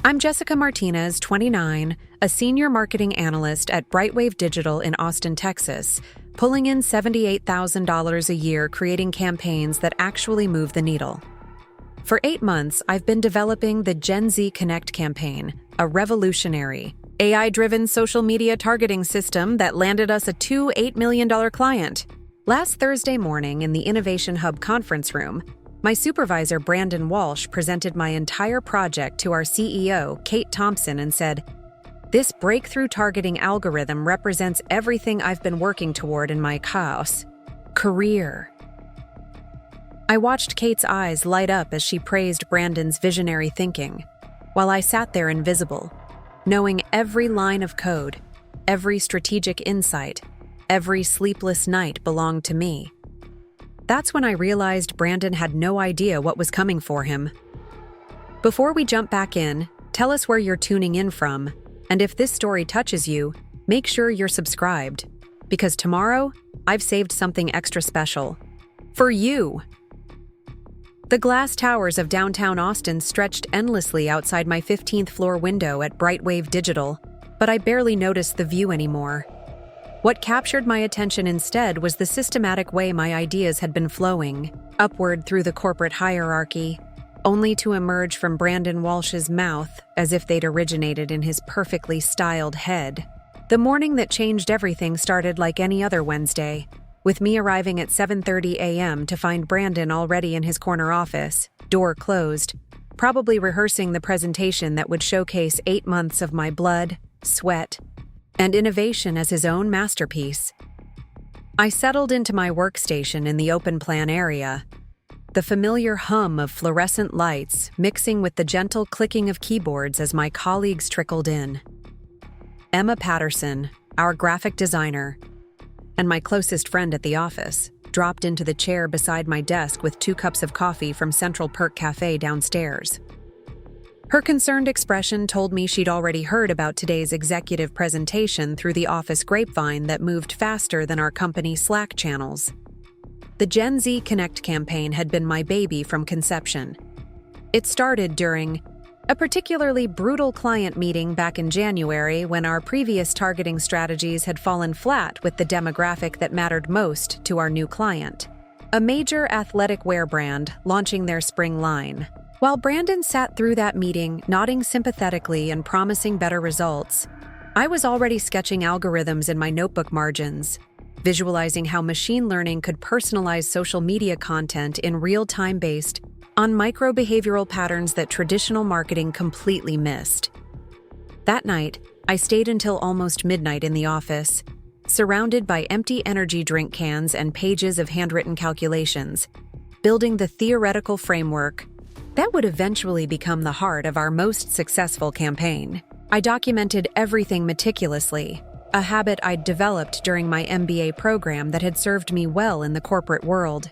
I'm Jessica Martinez, 29, a senior marketing analyst at Brightwave Digital in Austin, Texas, pulling in $78,000 a year creating campaigns that actually move the needle. For 8 months, I've been developing the Gen Z Connect campaign, a revolutionary, AI-driven social media targeting system that landed us a $8 million client. Last Thursday morning in the Innovation Hub conference room, my supervisor, Brandon Walsh, presented my entire project to our CEO, Kate Thompson, and said, "This breakthrough targeting algorithm represents everything I've been working toward in my career." I watched Kate's eyes light up as she praised Brandon's visionary thinking, while I sat there invisible, knowing every line of code, every strategic insight, every sleepless night belonged to me. That's when I realized Brandon had no idea what was coming for him. Before we jump back in, tell us where you're tuning in from, and if this story touches you, make sure you're subscribed, because tomorrow, I've saved something extra special. For you! The glass towers of downtown Austin stretched endlessly outside my 15th floor window at Brightwave Digital, but I barely noticed the view anymore. What captured my attention instead was the systematic way my ideas had been flowing, upward through the corporate hierarchy, only to emerge from Brandon Walsh's mouth as if they'd originated in his perfectly styled head. The morning that changed everything started like any other Wednesday, with me arriving at 7:30 a.m. to find Brandon already in his corner office, door closed, probably rehearsing the presentation that would showcase 8 months of my blood, sweat, and innovation as his own masterpiece. I settled into my workstation in the open plan area, the familiar hum of fluorescent lights mixing with the gentle clicking of keyboards as my colleagues trickled in. Emma Patterson, our graphic designer, and my closest friend at the office, dropped into the chair beside my desk with 2 cups of coffee from Central Perk Cafe downstairs. Her concerned expression told me she'd already heard about today's executive presentation through the office grapevine that moved faster than our company Slack channels. The Gen Z Connect campaign had been my baby from conception. It started during a particularly brutal client meeting back in January when our previous targeting strategies had fallen flat with the demographic that mattered most to our new client, a major athletic wear brand launching their spring line. While Brandon sat through that meeting, nodding sympathetically and promising better results, I was already sketching algorithms in my notebook margins, visualizing how machine learning could personalize social media content in real time based on micro-behavioral patterns that traditional marketing completely missed. That night, I stayed until almost midnight in the office, surrounded by empty energy drink cans and pages of handwritten calculations, building the theoretical framework that would eventually become the heart of our most successful campaign. I documented everything meticulously, a habit I'd developed during my MBA program that had served me well in the corporate world.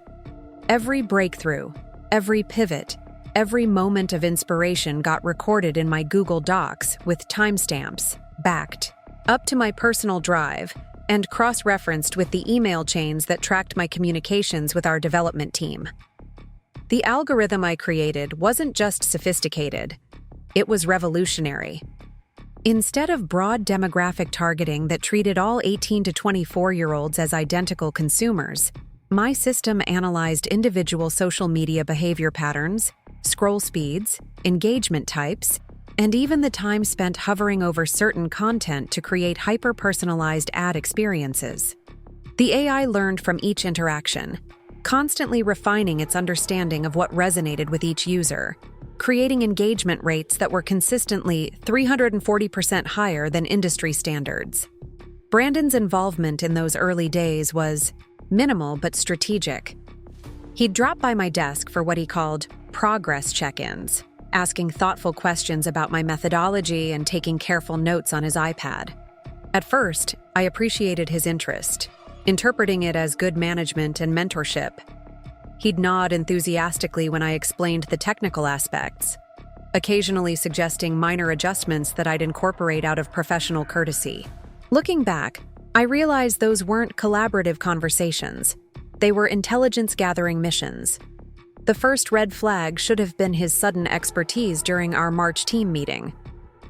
Every breakthrough, every pivot, every moment of inspiration got recorded in my Google Docs with timestamps, backed up to my personal drive, and cross-referenced with the email chains that tracked my communications with our development team. The algorithm I created wasn't just sophisticated, it was revolutionary. Instead of broad demographic targeting that treated all 18 to 24-year-olds as identical consumers, my system analyzed individual social media behavior patterns, scroll speeds, engagement types, and even the time spent hovering over certain content to create hyper-personalized ad experiences. The AI learned from each interaction, constantly refining its understanding of what resonated with each user, creating engagement rates that were consistently 340% higher than industry standards. Brandon's involvement in those early days was minimal but strategic. He'd drop by my desk for what he called progress check-ins, asking thoughtful questions about my methodology and taking careful notes on his iPad. At first, I appreciated his interest, interpreting it as good management and mentorship. He'd nod enthusiastically when I explained the technical aspects, occasionally suggesting minor adjustments that I'd incorporate out of professional courtesy. Looking back, I realized those weren't collaborative conversations. They were intelligence-gathering missions. The first red flag should have been his sudden expertise during our March team meeting,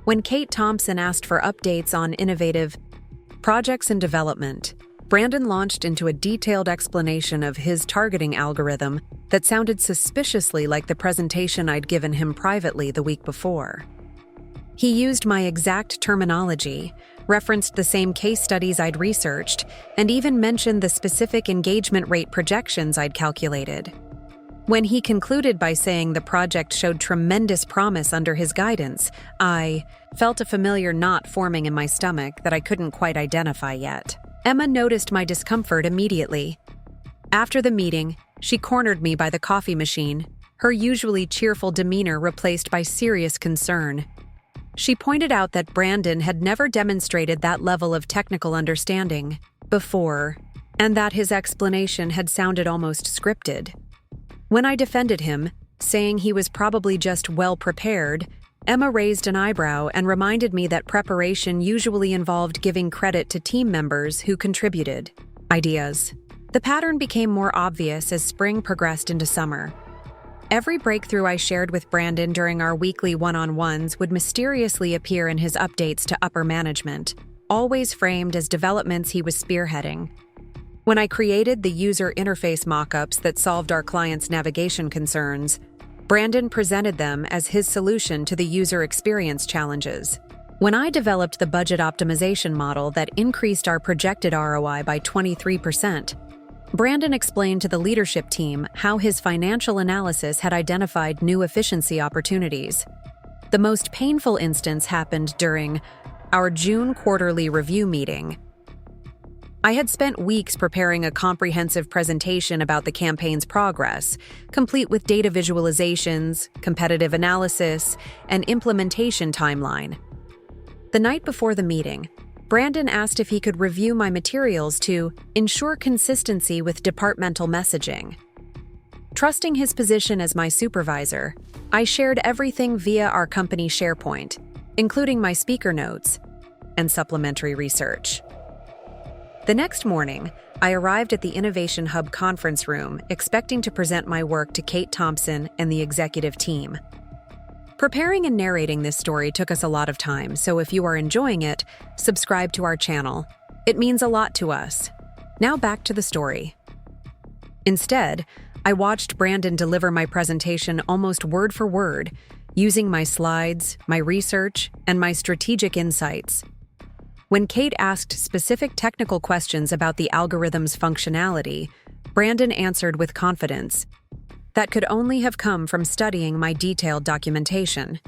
When Kate Thompson asked for updates on innovative projects in development, Brandon launched into a detailed explanation of his targeting algorithm that sounded suspiciously like the presentation I'd given him privately the week before. He used my exact terminology, referenced the same case studies I'd researched, and even mentioned the specific engagement rate projections I'd calculated. When he concluded by saying the project showed tremendous promise under his guidance, I felt a familiar knot forming in my stomach that I couldn't quite identify yet. Emma noticed my discomfort immediately. After the meeting, she cornered me by the coffee machine, her usually cheerful demeanor replaced by serious concern. She pointed out that Brandon had never demonstrated that level of technical understanding before, and that his explanation had sounded almost scripted. When I defended him, saying he was probably just well prepared, Emma raised an eyebrow and reminded me that preparation usually involved giving credit to team members who contributed ideas. The pattern became more obvious as spring progressed into summer. Every breakthrough I shared with Brandon during our weekly one-on-ones would mysteriously appear in his updates to upper management, always framed as developments he was spearheading. When I created the user interface mock-ups that solved our clients' navigation concerns, Brandon presented them as his solution to the user experience challenges. When I developed the budget optimization model that increased our projected ROI by 23%, Brandon explained to the leadership team how his financial analysis had identified new efficiency opportunities. The most painful instance happened during our June quarterly review meeting. I had spent weeks preparing a comprehensive presentation about the campaign's progress, complete with data visualizations, competitive analysis, and implementation timeline. The night before the meeting, Brandon asked if he could review my materials to ensure consistency with departmental messaging. Trusting his position as my supervisor, I shared everything via our company SharePoint, including my speaker notes and supplementary research. The next morning, I arrived at the Innovation Hub conference room expecting to present my work to Kate Thompson and the executive team. Preparing and narrating this story took us a lot of time, so if you are enjoying it, subscribe to our channel. It means a lot to us. Now back to the story. Instead, I watched Brandon deliver my presentation almost word for word, using my slides, my research, and my strategic insights. When Kate asked specific technical questions about the algorithm's functionality, Brandon answered with confidence. That could only have come from studying my detailed documentation.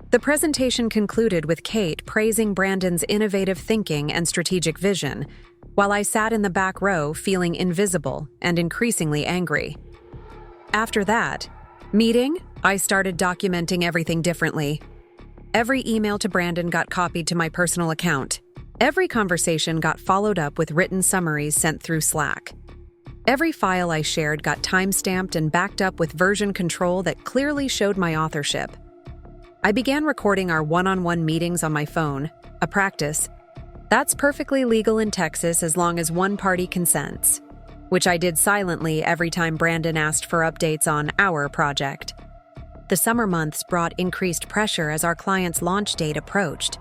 The presentation concluded with Kate praising Brandon's innovative thinking and strategic vision, while I sat in the back row feeling invisible and increasingly angry. After that meeting, I started documenting everything differently. Every email to Brandon got copied to my personal account. Every conversation got followed up with written summaries sent through Slack. Every file I shared got time-stamped and backed up with version control that clearly showed my authorship. I began recording our one-on-one meetings on my phone, a practice. That's perfectly legal in Texas as long as one party consents, which I did silently every time Brandon asked for updates on our project. The summer months brought increased pressure as our client's launch date approached.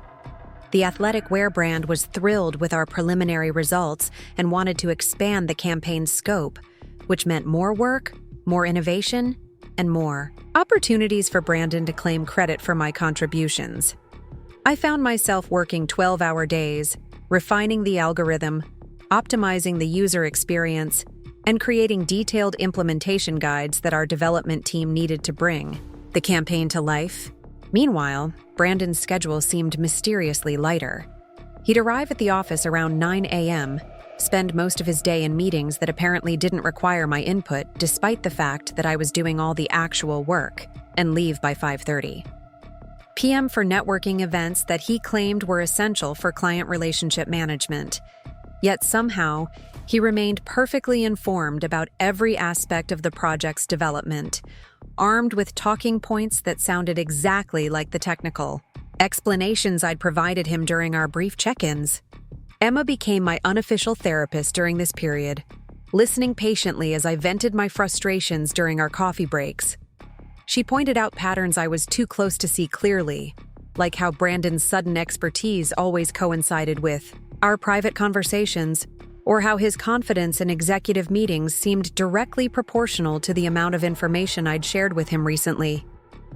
The athletic wear brand was thrilled with our preliminary results and wanted to expand the campaign's scope, which meant more work, more innovation, and more opportunities for Brandon to claim credit for my contributions. I found myself working 12-hour days, refining the algorithm, optimizing the user experience, and creating detailed implementation guides that our development team needed to bring the campaign to life. Meanwhile, Brandon's schedule seemed mysteriously lighter. He'd arrive at the office around 9 a.m., spend most of his day in meetings that apparently didn't require my input despite the fact that I was doing all the actual work, and leave by 5:30 p.m. for networking events that he claimed were essential for client relationship management. Yet somehow, he remained perfectly informed about every aspect of the project's development, armed with talking points that sounded exactly like the technical explanations I'd provided him during our brief check-ins. Emma became my unofficial therapist during this period, listening patiently as I vented my frustrations during our coffee breaks. She pointed out patterns I was too close to see clearly, like how Brandon's sudden expertise always coincided with our private conversations, or how his confidence in executive meetings seemed directly proportional to the amount of information I'd shared with him recently.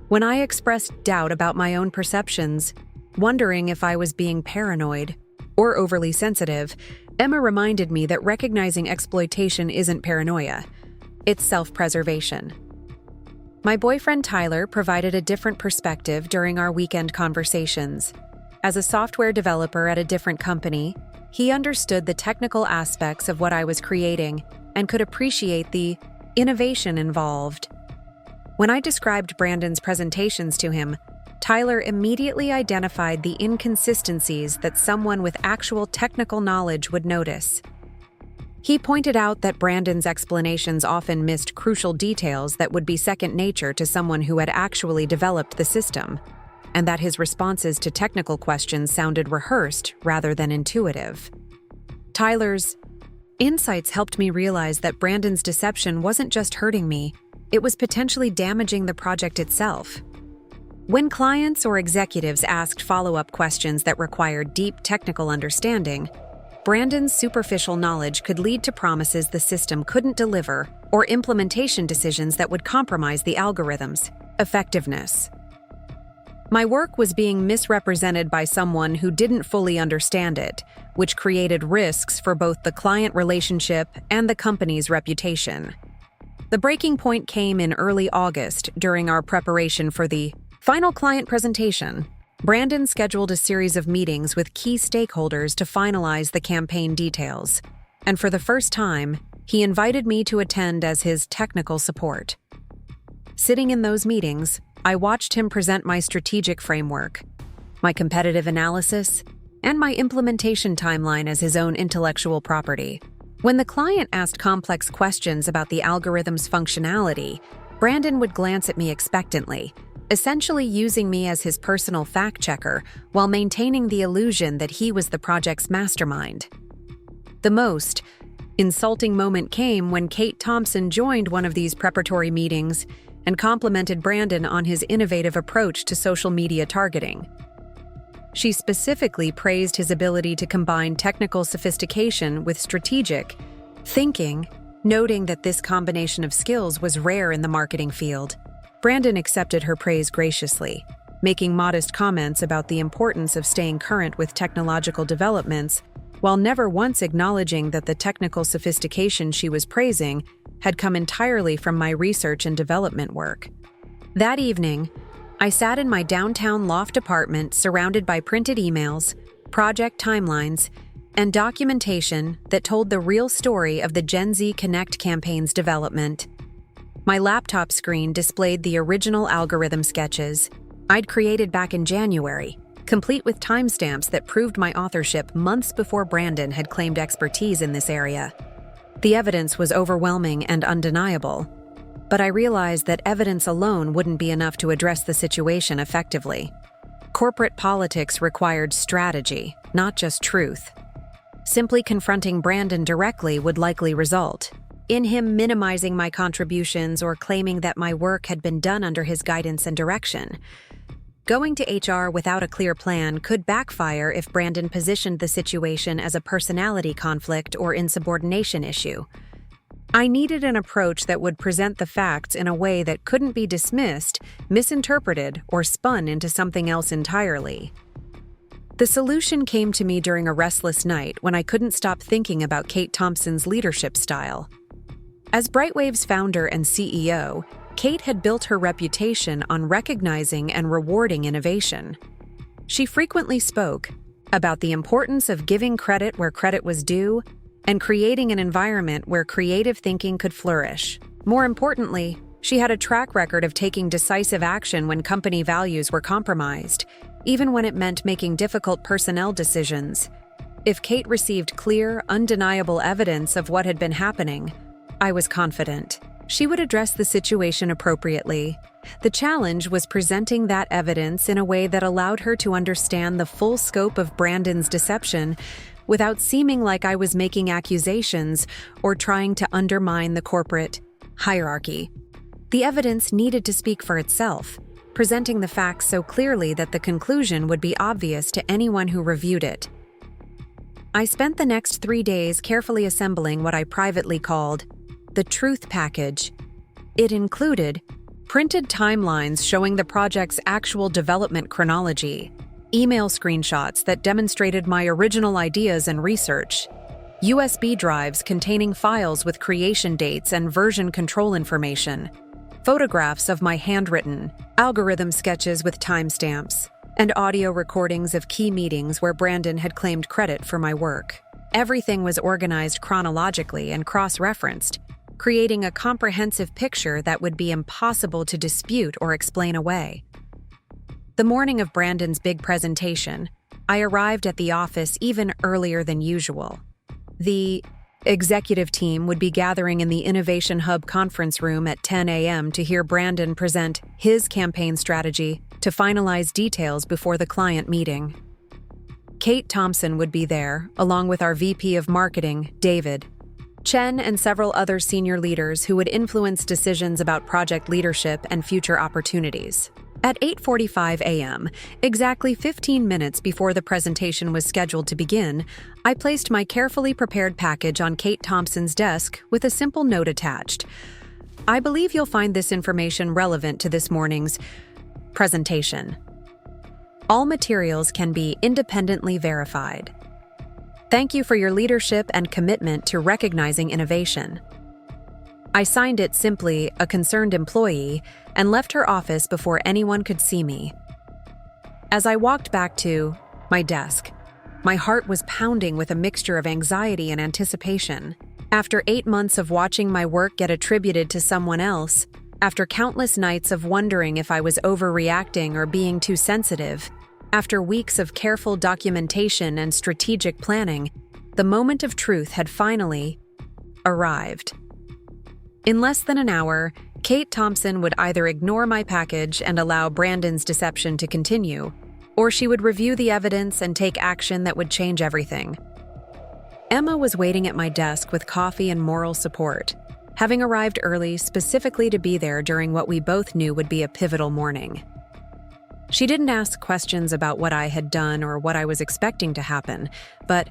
When I expressed doubt about my own perceptions, wondering if I was being paranoid or overly sensitive, Emma reminded me that recognizing exploitation isn't paranoia, it's self-preservation. My boyfriend Tyler provided a different perspective during our weekend conversations. As a software developer at a different company, he understood the technical aspects of what I was creating and could appreciate the innovation involved. When I described Brandon's presentations to him, Tyler immediately identified the inconsistencies that someone with actual technical knowledge would notice. He pointed out that Brandon's explanations often missed crucial details that would be second nature to someone who had actually developed the system, and that his responses to technical questions sounded rehearsed rather than intuitive. Tyler's insights helped me realize that Brandon's deception wasn't just hurting me, it was potentially damaging the project itself. When clients or executives asked follow-up questions that required deep technical understanding, Brandon's superficial knowledge could lead to promises the system couldn't deliver or implementation decisions that would compromise the algorithm's effectiveness. My work was being misrepresented by someone who didn't fully understand it, which created risks for both the client relationship and the company's reputation. The breaking point came in early August during our preparation for the final client presentation. Brandon scheduled a series of meetings with key stakeholders to finalize the campaign details, and for the first time, he invited me to attend as his technical support. Sitting in those meetings, I watched him present my strategic framework, my competitive analysis, and my implementation timeline as his own intellectual property. When the client asked complex questions about the algorithm's functionality, Brandon would glance at me expectantly, essentially using me as his personal fact-checker while maintaining the illusion that he was the project's mastermind. The most insulting moment came when Kate Thompson joined one of these preparatory meetings and complimented Brandon on his innovative approach to social media targeting. She specifically praised his ability to combine technical sophistication with strategic thinking, noting that this combination of skills was rare in the marketing field. Brandon accepted her praise graciously, making modest comments about the importance of staying current with technological developments, while never once acknowledging that the technical sophistication she was praising had come entirely from my research and development work. That evening, I sat in my downtown loft apartment surrounded by printed emails, project timelines, and documentation that told the real story of the Gen Z Connect campaign's development. My laptop screen displayed the original algorithm sketches I'd created back in January, complete with timestamps that proved my authorship months before Brandon had claimed expertise in this area. The evidence was overwhelming and undeniable, but I realized that evidence alone wouldn't be enough to address the situation effectively. Corporate politics required strategy, not just truth. Simply confronting Brandon directly would likely result in him minimizing my contributions or claiming that my work had been done under his guidance and direction. Going to HR without a clear plan could backfire if Brandon positioned the situation as a personality conflict or insubordination issue. I needed an approach that would present the facts in a way that couldn't be dismissed, misinterpreted, or spun into something else entirely. The solution came to me during a restless night when I couldn't stop thinking about Kate Thompson's leadership style. As Brightwave's founder and CEO, Kate had built her reputation on recognizing and rewarding innovation. She frequently spoke about the importance of giving credit where credit was due and creating an environment where creative thinking could flourish. More importantly, she had a track record of taking decisive action when company values were compromised, even when it meant making difficult personnel decisions. If Kate received clear, undeniable evidence of what had been happening, I was confident she would address the situation appropriately. The challenge was presenting that evidence in a way that allowed her to understand the full scope of Brandon's deception without seeming like I was making accusations or trying to undermine the corporate hierarchy. The evidence needed to speak for itself, presenting the facts so clearly that the conclusion would be obvious to anyone who reviewed it. I spent the next 3 days carefully assembling what I privately called the truth package. It included printed timelines showing the project's actual development chronology, email screenshots that demonstrated my original ideas and research, USB drives containing files with creation dates and version control information, photographs of my handwritten, algorithm sketches with timestamps, and audio recordings of key meetings where Brandon had claimed credit for my work. Everything was organized chronologically and cross-referenced, creating a comprehensive picture that would be impossible to dispute or explain away. The morning of Brandon's big presentation, I arrived at the office even earlier than usual. The executive team would be gathering in the Innovation Hub conference room at 10 a.m. to hear Brandon present his campaign strategy to finalize details before the client meeting. Kate Thompson would be there, along with our VP of Marketing, David, Chen, and several other senior leaders who would influence decisions about project leadership and future opportunities. At 8:45 a.m., exactly 15 minutes before the presentation was scheduled to begin, I placed my carefully prepared package on Kate Thompson's desk with a simple note attached. I believe you'll find this information relevant to this morning's presentation. All materials can be independently verified. Thank you for your leadership and commitment to recognizing innovation. I signed it simply a concerned employee and left her office before anyone could see me. As I walked back to my desk, my heart was pounding with a mixture of anxiety and anticipation. After 8 months of watching my work get attributed to someone else, after countless nights of wondering if I was overreacting or being too sensitive, after weeks of careful documentation and strategic planning, the moment of truth had finally arrived. In less than an hour, Kate Thompson would either ignore my package and allow Brandon's deception to continue, or she would review the evidence and take action that would change everything. Emma was waiting at my desk with coffee and moral support, having arrived early specifically to be there during what we both knew would be a pivotal morning. She didn't ask questions about what I had done or what I was expecting to happen, but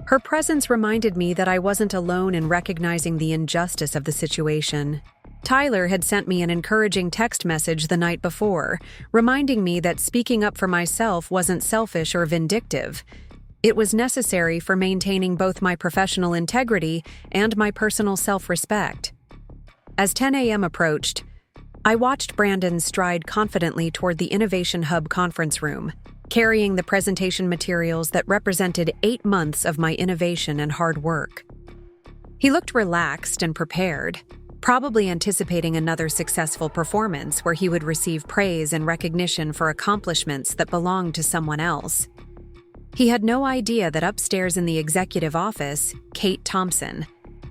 her presence reminded me that I wasn't alone in recognizing the injustice of the situation. Tyler had sent me an encouraging text message the night before, reminding me that speaking up for myself wasn't selfish or vindictive. It was necessary for maintaining both my professional integrity and my personal self-respect. As 10 a.m. approached, I watched Brandon stride confidently toward the Innovation Hub conference room, carrying the presentation materials that represented 8 months of my innovation and hard work. He looked relaxed and prepared, probably anticipating another successful performance where he would receive praise and recognition for accomplishments that belonged to someone else. He had no idea that upstairs in the executive office, Kate Thompson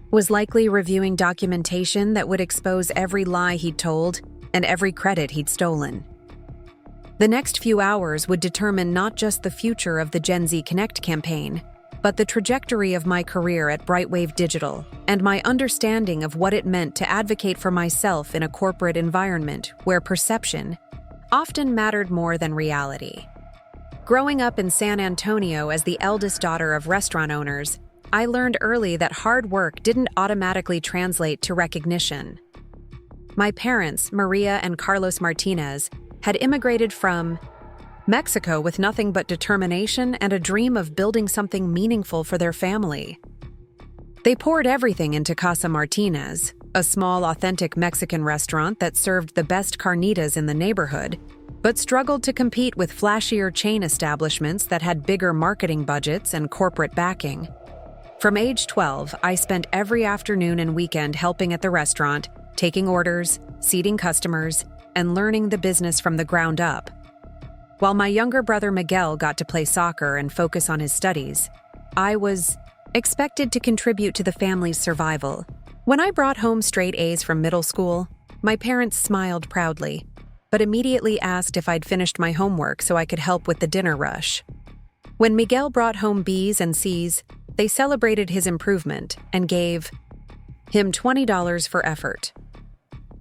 was likely reviewing documentation that would expose every lie he'd told and every credit he'd stolen. The next few hours would determine not just the future of the Gen Z Connect campaign, but the trajectory of my career at Brightwave Digital and my understanding of what it meant to advocate for myself in a corporate environment where perception often mattered more than reality. Growing up in San Antonio as the eldest daughter of restaurant owners, I learned early that hard work didn't automatically translate to recognition. My parents, Maria and Carlos Martinez, had immigrated from Mexico with nothing but determination and a dream of building something meaningful for their family. They poured everything into Casa Martinez, a small, authentic Mexican restaurant that served the best carnitas in the neighborhood, but struggled to compete with flashier chain establishments that had bigger marketing budgets and corporate backing. From age 12, I spent every afternoon and weekend helping at the restaurant, taking orders, seating customers, and learning the business from the ground up. While my younger brother Miguel got to play soccer and focus on his studies, I was expected to contribute to the family's survival. When I brought home straight A's from middle school, my parents smiled proudly, but immediately asked if I'd finished my homework so I could help with the dinner rush. When Miguel brought home B's and C's, they celebrated his improvement and gave him $20 for effort.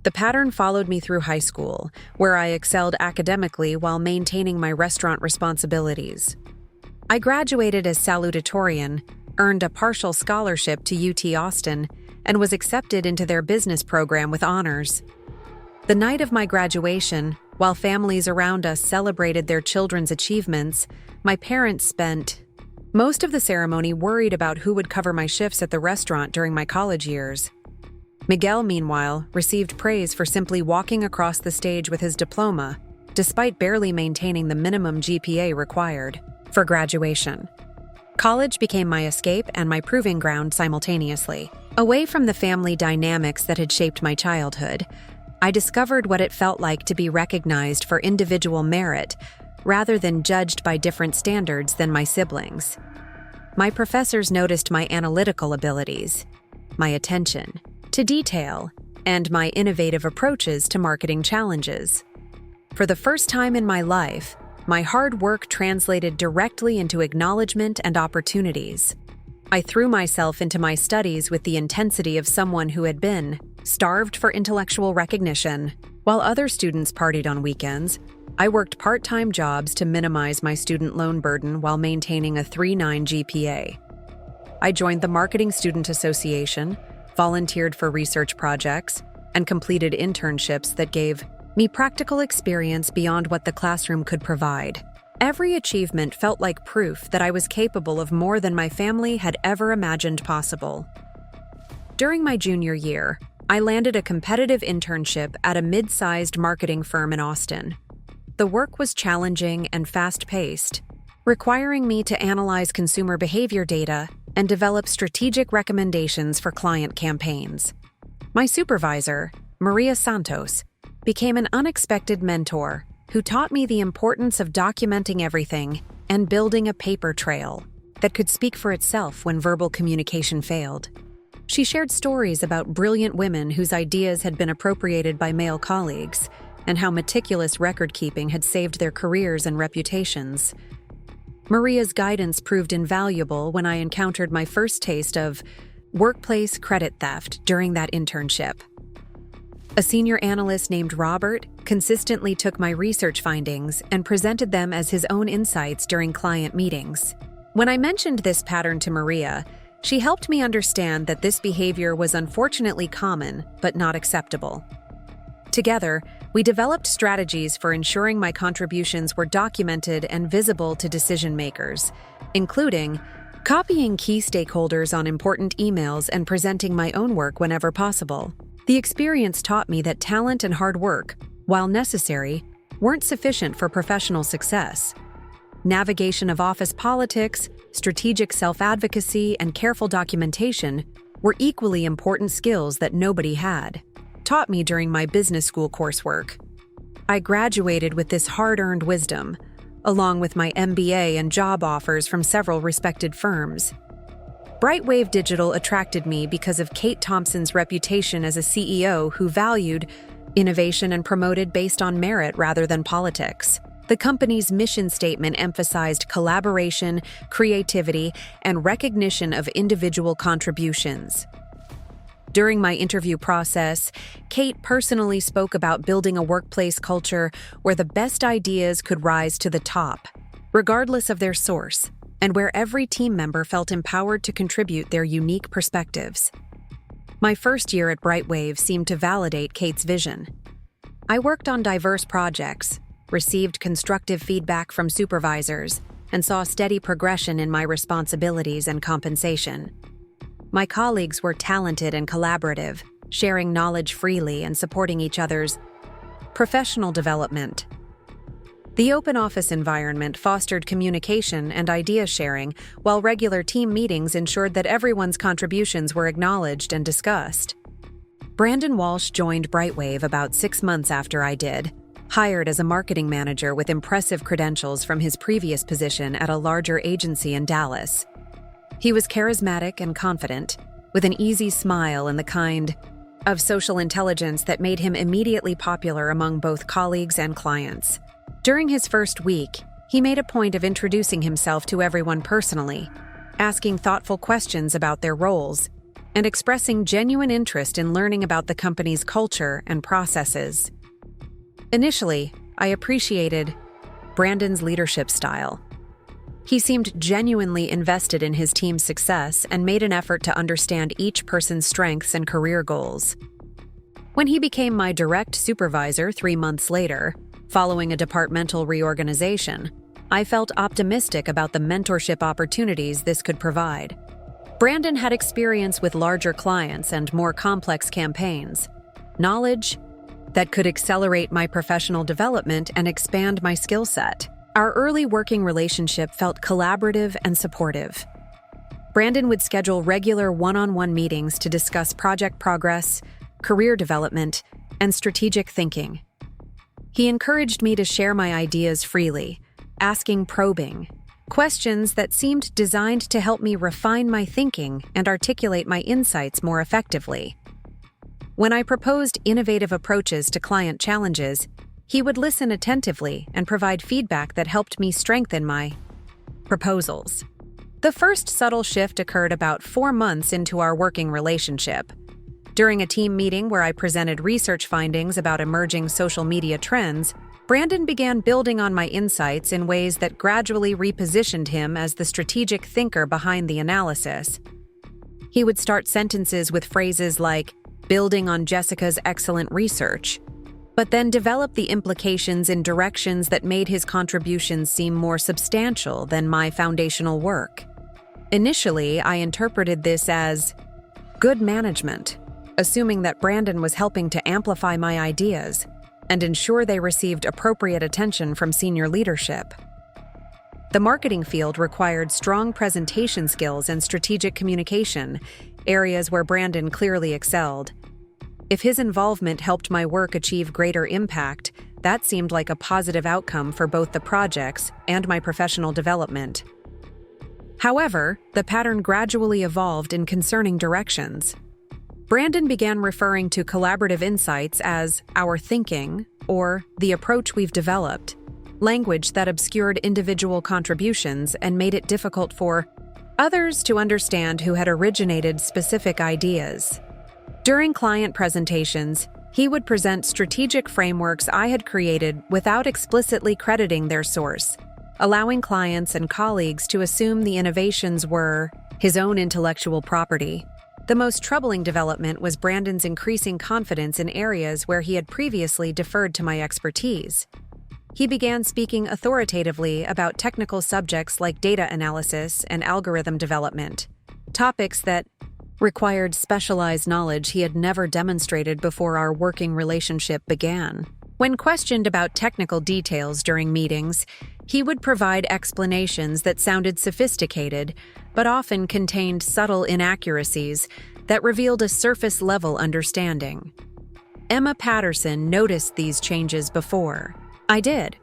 The pattern followed me through high school, where I excelled academically while maintaining my restaurant responsibilities. I graduated as salutatorian, earned a partial scholarship to UT Austin, and was accepted into their business program with honors. The night of my graduation, while families around us celebrated their children's achievements, my parents spent most of the ceremony worried about who would cover my shifts at the restaurant during my college years. Miguel, meanwhile, received praise for simply walking across the stage with his diploma, despite barely maintaining the minimum GPA required for graduation. College became my escape and my proving ground simultaneously. Away from the family dynamics that had shaped my childhood, I discovered what it felt like to be recognized for individual merit rather than judged by different standards than my siblings. My professors noticed my analytical abilities, my attention to detail, and my innovative approaches to marketing challenges. For the first time in my life, my hard work translated directly into acknowledgement and opportunities. I threw myself into my studies with the intensity of someone who had been starved for intellectual recognition. While other students partied on weekends, I worked part-time jobs to minimize my student loan burden while maintaining a 3.9 GPA. I joined the Marketing Student Association, volunteered for research projects, and completed internships that gave me practical experience beyond what the classroom could provide. Every achievement felt like proof that I was capable of more than my family had ever imagined possible. During my junior year, I landed a competitive internship at a mid-sized marketing firm in Austin. The work was challenging and fast-paced, requiring me to analyze consumer behavior data and develop strategic recommendations for client campaigns. My supervisor, Maria Santos, became an unexpected mentor who taught me the importance of documenting everything and building a paper trail that could speak for itself when verbal communication failed. She shared stories about brilliant women whose ideas had been appropriated by male colleagues and how meticulous record-keeping had saved their careers and reputations. Maria's guidance proved invaluable when I encountered my first taste of workplace credit theft during that internship. A senior analyst named Robert consistently took my research findings and presented them as his own insights during client meetings. When I mentioned this pattern to Maria, she helped me understand that this behavior was unfortunately common but not acceptable. Together, we developed strategies for ensuring my contributions were documented and visible to decision-makers, including copying key stakeholders on important emails and presenting my own work whenever possible. The experience taught me that talent and hard work, while necessary, weren't sufficient for professional success. Navigation of office politics, strategic self-advocacy, and careful documentation were equally important skills that nobody had taught me during my business school coursework. I graduated with this hard-earned wisdom, along with my MBA and job offers from several respected firms. Brightwave Digital attracted me because of Kate Thompson's reputation as a CEO who valued innovation and promoted based on merit rather than politics. The company's mission statement emphasized collaboration, creativity, and recognition of individual contributions. During my interview process, Kate personally spoke about building a workplace culture where the best ideas could rise to the top, regardless of their source, and where every team member felt empowered to contribute their unique perspectives. My first year at Brightwave seemed to validate Kate's vision. I worked on diverse projects, received constructive feedback from supervisors, and saw steady progression in my responsibilities and compensation. My colleagues were talented and collaborative, sharing knowledge freely and supporting each other's professional development. The open office environment fostered communication and idea sharing, while regular team meetings ensured that everyone's contributions were acknowledged and discussed. Brandon Walsh joined Brightwave about 6 months after I did, hired as a marketing manager with impressive credentials from his previous position at a larger agency in Dallas. He was charismatic and confident, with an easy smile and the kind of social intelligence that made him immediately popular among both colleagues and clients. During his first week, he made a point of introducing himself to everyone personally, asking thoughtful questions about their roles, and expressing genuine interest in learning about the company's culture and processes. Initially, I appreciated Brandon's leadership style. He seemed genuinely invested in his team's success and made an effort to understand each person's strengths and career goals. When he became my direct supervisor 3 months later, following a departmental reorganization, I felt optimistic about the mentorship opportunities this could provide. Brandon had experience with larger clients and more complex campaigns, knowledge that could accelerate my professional development and expand my skill set. Our early working relationship felt collaborative and supportive. Brandon would schedule regular one-on-one meetings to discuss project progress, career development, and strategic thinking. He encouraged me to share my ideas freely, asking probing questions that seemed designed to help me refine my thinking and articulate my insights more effectively. When I proposed innovative approaches to client challenges, he would listen attentively and provide feedback that helped me strengthen my proposals. The first subtle shift occurred about 4 months into our working relationship. During a team meeting where I presented research findings about emerging social media trends, Brandon began building on my insights in ways that gradually repositioned him as the strategic thinker behind the analysis. He would start sentences with phrases like, "building on Jessica's excellent research," but then develop the implications in directions that made his contributions seem more substantial than my foundational work. Initially, I interpreted this as good management, assuming that Brandon was helping to amplify my ideas and ensure they received appropriate attention from senior leadership. The marketing field required strong presentation skills and strategic communication, areas where Brandon clearly excelled. If his involvement helped my work achieve greater impact, that seemed like a positive outcome for both the projects and my professional development. However, the pattern gradually evolved in concerning directions. Brandon began referring to collaborative insights as our thinking or the approach we've developed, language that obscured individual contributions and made it difficult for others to understand who had originated specific ideas. During client presentations, he would present strategic frameworks I had created without explicitly crediting their source, allowing clients and colleagues to assume the innovations were his own intellectual property. The most troubling development was Brandon's increasing confidence in areas where he had previously deferred to my expertise. He began speaking authoritatively about technical subjects like data analysis and algorithm development, topics that required specialized knowledge he had never demonstrated before our working relationship began. When questioned about technical details during meetings, he would provide explanations that sounded sophisticated, but often contained subtle inaccuracies that revealed a surface-level understanding. Emma Patterson noticed these changes before I did,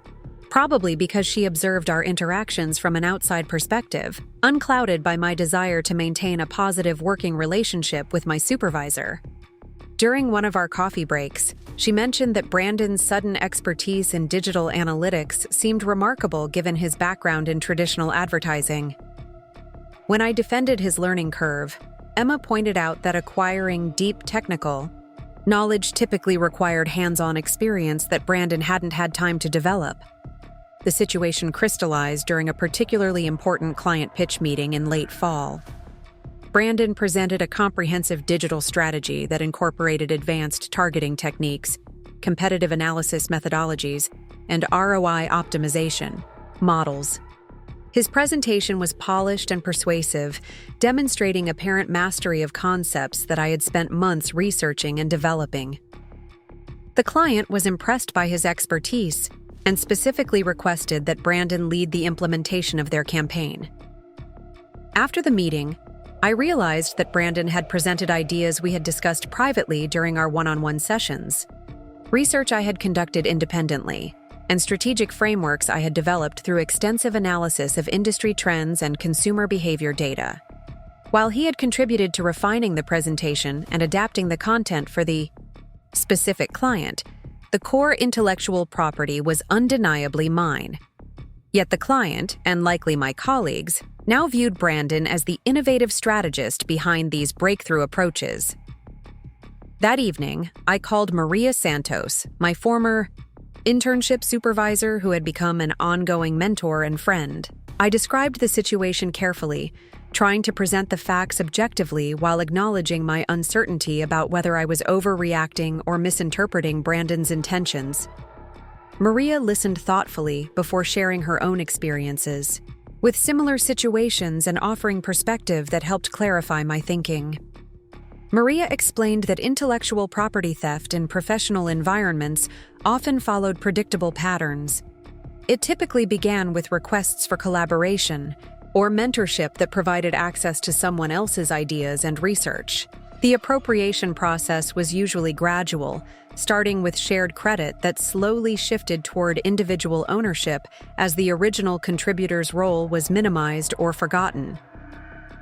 probably because she observed our interactions from an outside perspective, unclouded by my desire to maintain a positive working relationship with my supervisor. During one of our coffee breaks, she mentioned that Brandon's sudden expertise in digital analytics seemed remarkable given his background in traditional advertising. When I defended his learning curve, Emma pointed out that acquiring deep technical knowledge typically required hands-on experience that Brandon hadn't had time to develop. The situation crystallized during a particularly important client pitch meeting in late fall. Brandon presented a comprehensive digital strategy that incorporated advanced targeting techniques, competitive analysis methodologies, and ROI optimization models. His presentation was polished and persuasive, demonstrating apparent mastery of concepts that I had spent months researching and developing. The client was impressed by his expertise and specifically requested that Brandon lead the implementation of their campaign. After the meeting, I realized that Brandon had presented ideas we had discussed privately during our one-on-one sessions, research I had conducted independently, and strategic frameworks I had developed through extensive analysis of industry trends and consumer behavior data. While he had contributed to refining the presentation and adapting the content for the specific client, the core intellectual property was undeniably mine. Yet the client, and likely my colleagues, now viewed Brandon as the innovative strategist behind these breakthrough approaches. That evening, I called Maria Santos, my former internship supervisor who had become an ongoing mentor and friend. I described the situation carefully, trying to present the facts objectively while acknowledging my uncertainty about whether I was overreacting or misinterpreting Brandon's intentions. Maria listened thoughtfully before sharing her own experiences with similar situations and offering perspective that helped clarify my thinking. Maria explained that intellectual property theft in professional environments often followed predictable patterns. It typically began with requests for collaboration or mentorship that provided access to someone else's ideas and research. The appropriation process was usually gradual, starting with shared credit that slowly shifted toward individual ownership as the original contributor's role was minimized or forgotten.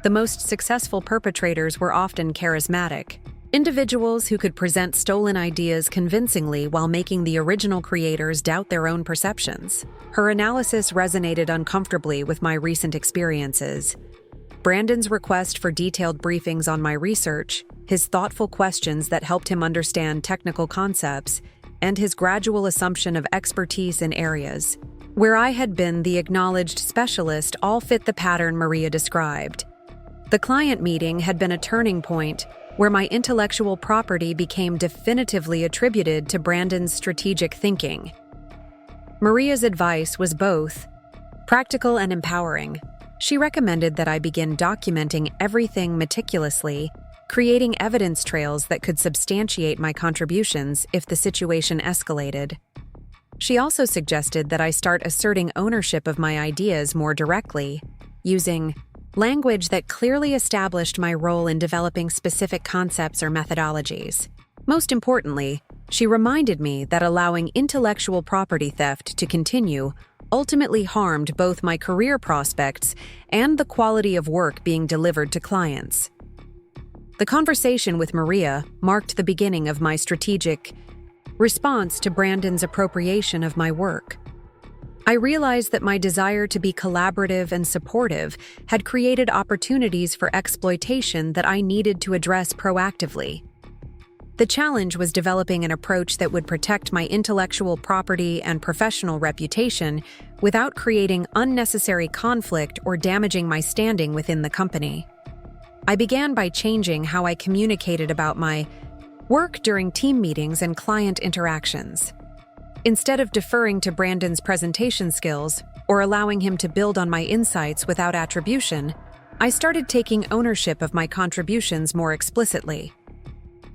The most successful perpetrators were often charismatic, individuals who could present stolen ideas convincingly while making the original creators doubt their own perceptions. Her analysis resonated uncomfortably with my recent experiences. Brandon's request for detailed briefings on my research, his thoughtful questions that helped him understand technical concepts, and his gradual assumption of expertise in areas where I had been the acknowledged specialist all fit the pattern Maria described. The client meeting had been a turning point where my intellectual property became definitively attributed to Brandon's strategic thinking. Maria's advice was both practical and empowering. She recommended that I begin documenting everything meticulously, creating evidence trails that could substantiate my contributions if the situation escalated. She also suggested that I start asserting ownership of my ideas more directly, using language that clearly established my role in developing specific concepts or methodologies. Most importantly, she reminded me that allowing intellectual property theft to continue ultimately harmed both my career prospects and the quality of work being delivered to clients. The conversation with Maria marked the beginning of my strategic response to Brandon's appropriation of my work. I realized that my desire to be collaborative and supportive had created opportunities for exploitation that I needed to address proactively. The challenge was developing an approach that would protect my intellectual property and professional reputation without creating unnecessary conflict or damaging my standing within the company. I began by changing how I communicated about my work during team meetings and client interactions. Instead of deferring to Brandon's presentation skills or allowing him to build on my insights without attribution, I started taking ownership of my contributions more explicitly.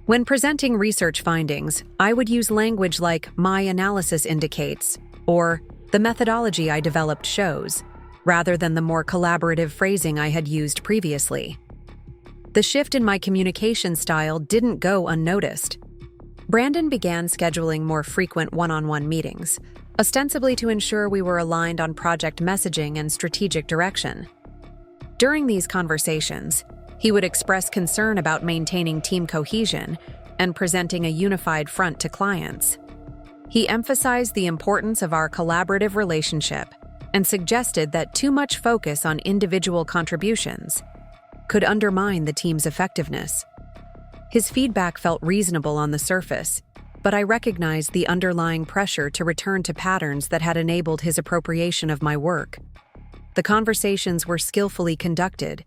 When presenting research findings, I would use language like "my analysis indicates" or "the methodology I developed shows," rather than the more collaborative phrasing I had used previously. The shift in my communication style didn't go unnoticed. Brandon began scheduling more frequent one-on-one meetings, ostensibly to ensure we were aligned on project messaging and strategic direction. During these conversations, he would express concern about maintaining team cohesion and presenting a unified front to clients. He emphasized the importance of our collaborative relationship and suggested that too much focus on individual contributions could undermine the team's effectiveness. His feedback felt reasonable on the surface, but I recognized the underlying pressure to return to patterns that had enabled his appropriation of my work. The conversations were skillfully conducted,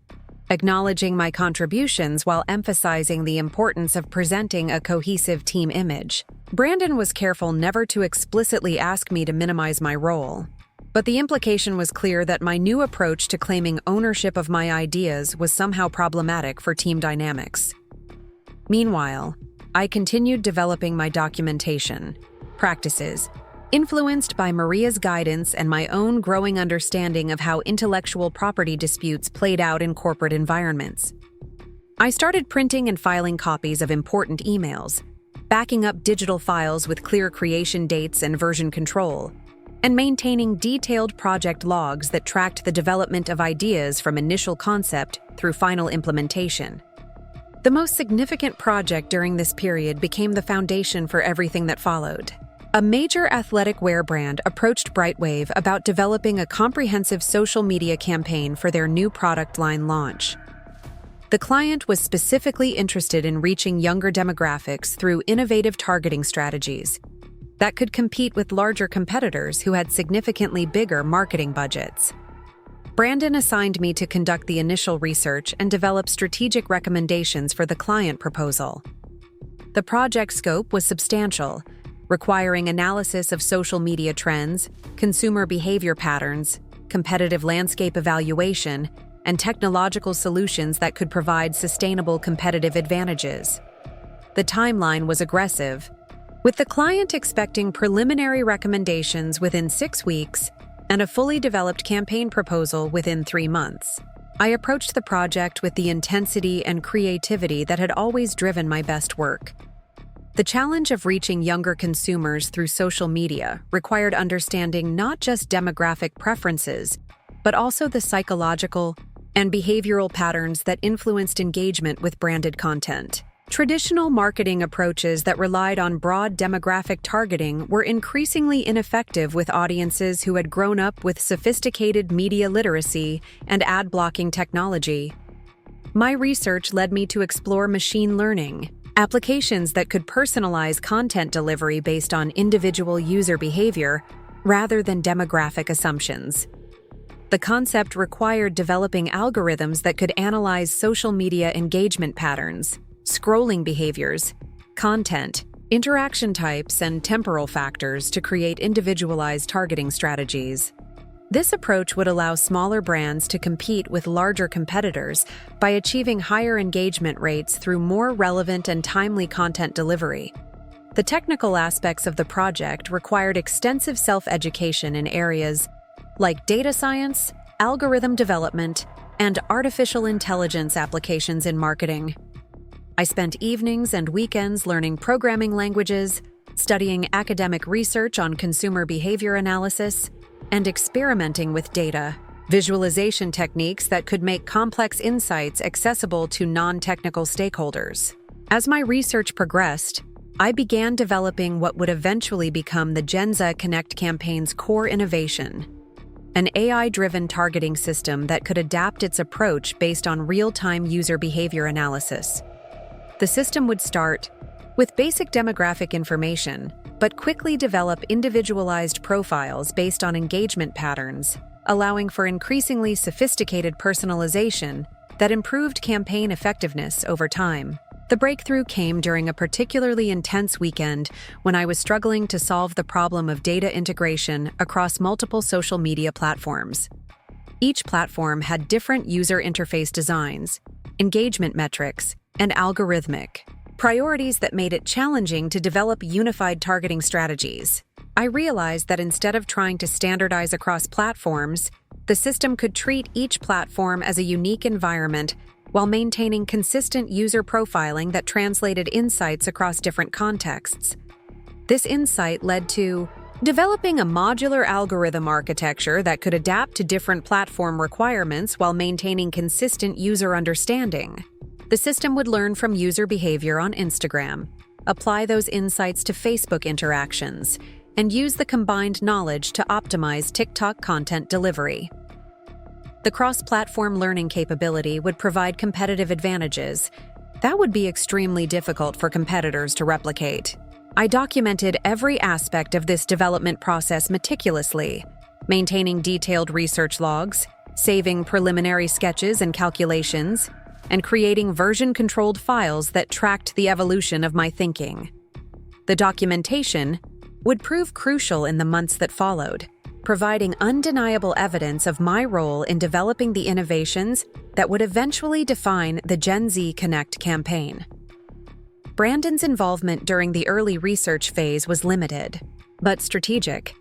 acknowledging my contributions while emphasizing the importance of presenting a cohesive team image. Brandon was careful never to explicitly ask me to minimize my role, but the implication was clear that my new approach to claiming ownership of my ideas was somehow problematic for team dynamics. Meanwhile, I continued developing my documentation practices, influenced by Maria's guidance and my own growing understanding of how intellectual property disputes played out in corporate environments. I started printing and filing copies of important emails, backing up digital files with clear creation dates and version control, and maintaining detailed project logs that tracked the development of ideas from initial concept through final implementation. The most significant project during this period became the foundation for everything that followed. A major athletic wear brand approached Brightwave about developing a comprehensive social media campaign for their new product line launch. The client was specifically interested in reaching younger demographics through innovative targeting strategies that could compete with larger competitors who had significantly bigger marketing budgets. Brandon assigned me to conduct the initial research and develop strategic recommendations for the client proposal. The project scope was substantial, requiring analysis of social media trends, consumer behavior patterns, competitive landscape evaluation, and technological solutions that could provide sustainable competitive advantages. The timeline was aggressive, with the client expecting preliminary recommendations within 6 weeks and a fully developed campaign proposal within 3 months. I approached the project with the intensity and creativity that had always driven my best work. The challenge of reaching younger consumers through social media required understanding not just demographic preferences, but also the psychological and behavioral patterns that influenced engagement with branded content. Traditional marketing approaches that relied on broad demographic targeting were increasingly ineffective with audiences who had grown up with sophisticated media literacy and ad-blocking technology. My research led me to explore machine learning, applications that could personalize content delivery based on individual user behavior rather than demographic assumptions. The concept required developing algorithms that could analyze social media engagement patterns, scrolling behaviors, content, interaction types, and temporal factors to create individualized targeting strategies. This approach would allow smaller brands to compete with larger competitors by achieving higher engagement rates through more relevant and timely content delivery. The technical aspects of the project required extensive self-education in areas like data science, algorithm development, and artificial intelligence applications in marketing. I spent evenings and weekends learning programming languages, studying academic research on consumer behavior analysis, and experimenting with data, visualization techniques that could make complex insights accessible to non-technical stakeholders. As my research progressed, I began developing what would eventually become the Gen Z Connect campaign's core innovation, an AI-driven targeting system that could adapt its approach based on real-time user behavior analysis. The system would start with basic demographic information, but quickly develop individualized profiles based on engagement patterns, allowing for increasingly sophisticated personalization that improved campaign effectiveness over time. The breakthrough came during a particularly intense weekend when I was struggling to solve the problem of data integration across multiple social media platforms. Each platform had different user interface designs, engagement metrics, and algorithmic priorities that made it challenging to develop unified targeting strategies. I realized that instead of trying to standardize across platforms, the system could treat each platform as a unique environment while maintaining consistent user profiling that translated insights across different contexts. This insight led to developing a modular algorithm architecture that could adapt to different platform requirements while maintaining consistent user understanding. The system would learn from user behavior on Instagram, apply those insights to Facebook interactions, and use the combined knowledge to optimize TikTok content delivery. The cross-platform learning capability would provide competitive advantages that would be extremely difficult for competitors to replicate. I documented every aspect of this development process meticulously, maintaining detailed research logs, saving preliminary sketches and calculations, and creating version-controlled files that tracked the evolution of my thinking. The documentation would prove crucial in the months that followed, providing undeniable evidence of my role in developing the innovations that would eventually define the Gen Z Connect campaign. Brandon's involvement during the early research phase was limited, but strategic.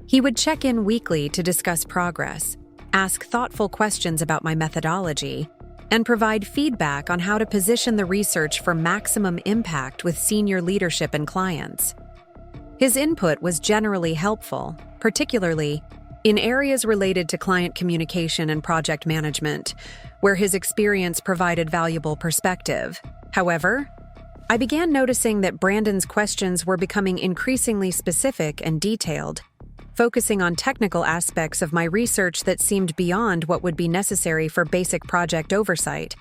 He would check in weekly to discuss progress, ask thoughtful questions about my methodology, and provide feedback on how to position the research for maximum impact with senior leadership and clients. His input was generally helpful, particularly in areas related to client communication and project management, where his experience provided valuable perspective. However, I began noticing that Brandon's questions were becoming increasingly specific and detailed, focusing on technical aspects of my research that seemed beyond what would be necessary for basic project oversight.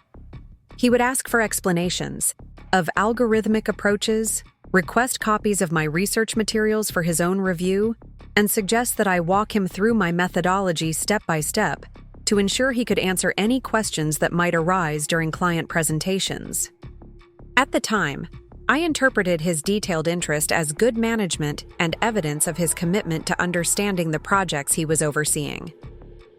He would ask for explanations of algorithmic approaches, request copies of my research materials for his own review, and suggest that I walk him through my methodology step by step to ensure he could answer any questions that might arise during client presentations. At the time, I interpreted his detailed interest as good management and evidence of his commitment to understanding the projects he was overseeing.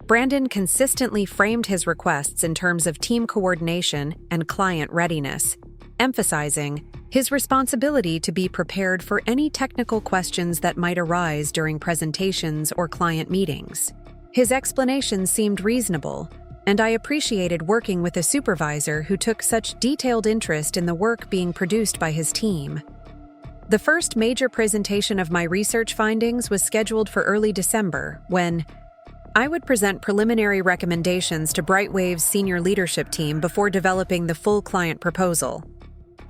Brandon consistently framed his requests in terms of team coordination and client readiness, emphasizing his responsibility to be prepared for any technical questions that might arise during presentations or client meetings. His explanations seemed reasonable, and I appreciated working with a supervisor who took such detailed interest in the work being produced by his team. The first major presentation of my research findings was scheduled for early December, when I would present preliminary recommendations to Brightwave's senior leadership team before developing the full client proposal.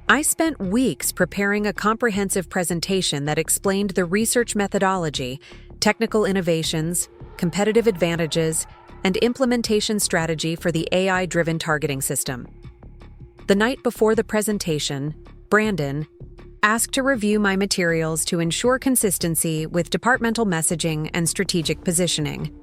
I spent weeks preparing a comprehensive presentation that explained the research methodology, technical innovations, competitive advantages, and implementation strategy for the AI-driven targeting system. The night before the presentation, Brandon asked to review my materials to ensure consistency with departmental messaging and strategic positioning.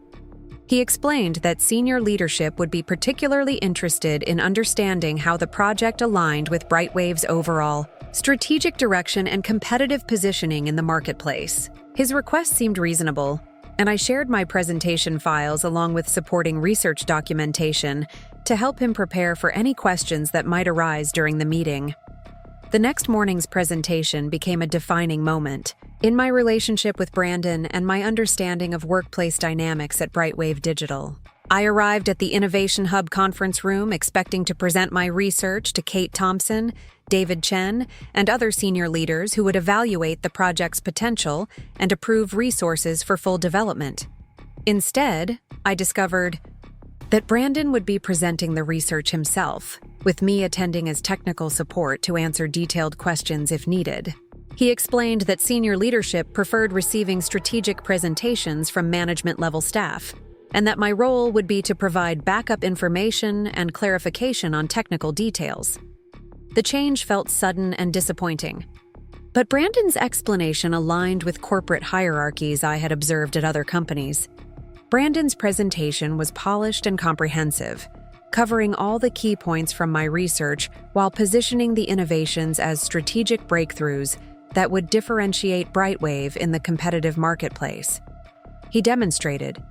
He explained that senior leadership would be particularly interested in understanding how the project aligned with Brightwave's overall strategic direction and competitive positioning in the marketplace. His request seemed reasonable, and I shared my presentation files along with supporting research documentation to help him prepare for any questions that might arise during the meeting. The next morning's presentation became a defining moment in my relationship with Brandon and my understanding of workplace dynamics at Brightwave Digital. I arrived at the Innovation Hub conference room expecting to present my research to Kate Thompson, David Chen, and other senior leaders who would evaluate the project's potential and approve resources for full development. Instead, I discovered that Brandon would be presenting the research himself, with me attending as technical support to answer detailed questions if needed. He explained that senior leadership preferred receiving strategic presentations from management-level staff, and that my role would be to provide backup information and clarification on technical details. The change felt sudden and disappointing, but Brandon's explanation aligned with corporate hierarchies I had observed at other companies. Brandon's presentation was polished and comprehensive, covering all the key points from my research while positioning the innovations as strategic breakthroughs that would differentiate Brightwave in the competitive marketplace. He demonstrated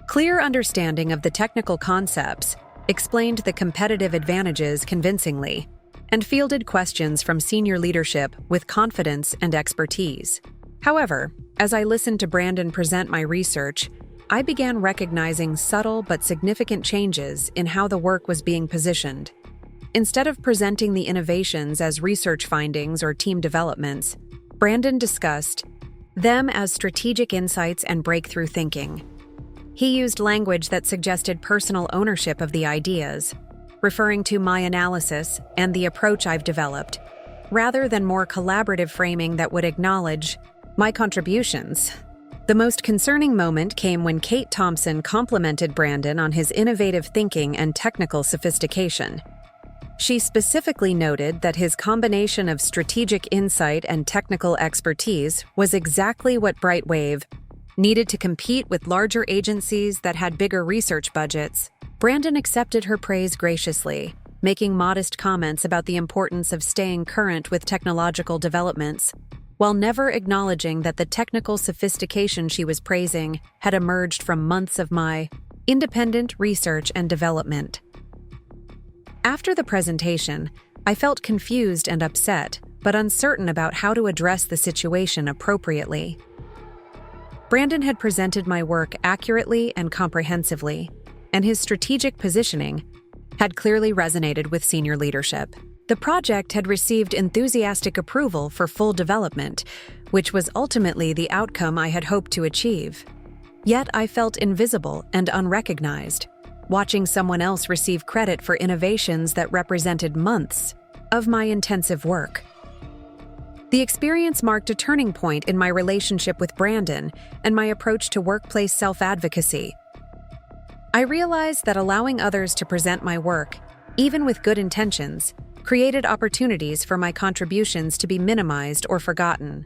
clear understanding of the technical concepts, explained the competitive advantages convincingly, and fielded questions from senior leadership with confidence and expertise. However, as I listened to Brandon present my research, I began recognizing subtle but significant changes in how the work was being positioned. Instead of presenting the innovations as research findings or team developments, Brandon discussed them as strategic insights and breakthrough thinking. He used language that suggested personal ownership of the ideas, referring to my analysis and the approach I've developed, rather than more collaborative framing that would acknowledge my contributions. The most concerning moment came when Kate Thompson complimented Brandon on his innovative thinking and technical sophistication. She specifically noted that his combination of strategic insight and technical expertise was exactly what Brightwave needed to compete with larger agencies that had bigger research budgets. Brandon accepted her praise graciously, making modest comments about the importance of staying current with technological developments, while never acknowledging that the technical sophistication she was praising had emerged from months of my independent research and development. After the presentation, I felt confused and upset, but uncertain about how to address the situation appropriately. Brandon had presented my work accurately and comprehensively, and his strategic positioning had clearly resonated with senior leadership. The project had received enthusiastic approval for full development, which was ultimately the outcome I had hoped to achieve. Yet I felt invisible and unrecognized, watching someone else receive credit for innovations that represented months of my intensive work. The experience marked a turning point in my relationship with Brandon and my approach to workplace self-advocacy. I realized that allowing others to present my work, even with good intentions, created opportunities for my contributions to be minimized or forgotten.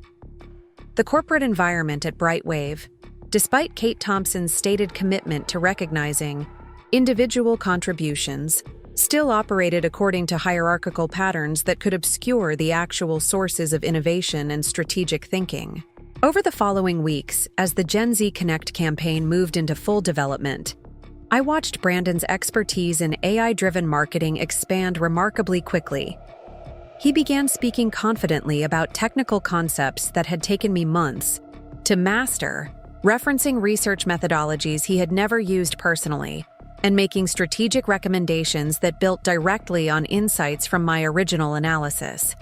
The corporate environment at Brightwave, despite Kate Thompson's stated commitment to recognizing individual contributions, still operated according to hierarchical patterns that could obscure the actual sources of innovation and strategic thinking. Over the following weeks, as the Gen Z Connect campaign moved into full development, I watched Brandon's expertise in AI-driven marketing expand remarkably quickly. He began speaking confidently about technical concepts that had taken me months to master, referencing research methodologies he had never used personally, and making strategic recommendations that built directly on insights from my original analysis.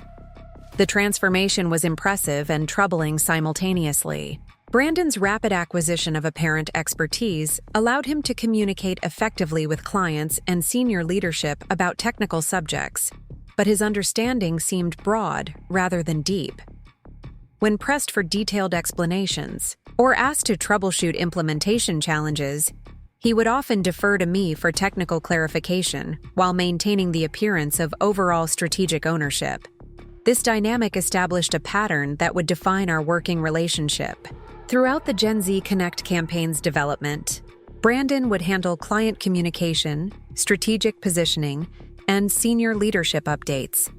The transformation was impressive and troubling simultaneously. Brandon's rapid acquisition of apparent expertise allowed him to communicate effectively with clients and senior leadership about technical subjects, but his understanding seemed broad rather than deep. When pressed for detailed explanations or asked to troubleshoot implementation challenges, he would often defer to me for technical clarification while maintaining the appearance of overall strategic ownership. This dynamic established a pattern that would define our working relationship. Throughout the Gen Z Connect campaign's development, Brandon would handle client communication, strategic positioning, and senior leadership updates,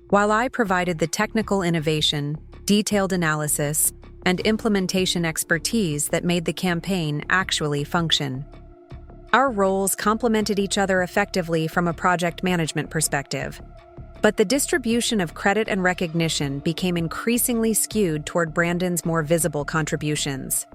while I provided the technical innovation, detailed analysis, and implementation expertise that made the campaign actually function. Our roles complemented each other effectively from a project management perspective, but the distribution of credit and recognition became increasingly skewed toward Brandon's more visible contributions.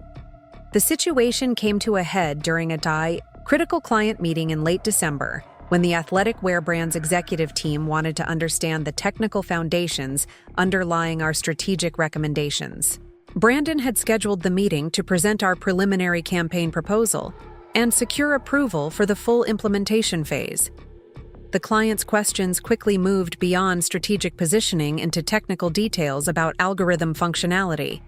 The situation came to a head during a critical client meeting in late December, when the athletic wear brand's executive team wanted to understand the technical foundations underlying our strategic recommendations. Brandon had scheduled the meeting to present our preliminary campaign proposal and secure approval for the full implementation phase. The client's questions quickly moved beyond strategic positioning into technical details about algorithm functionality,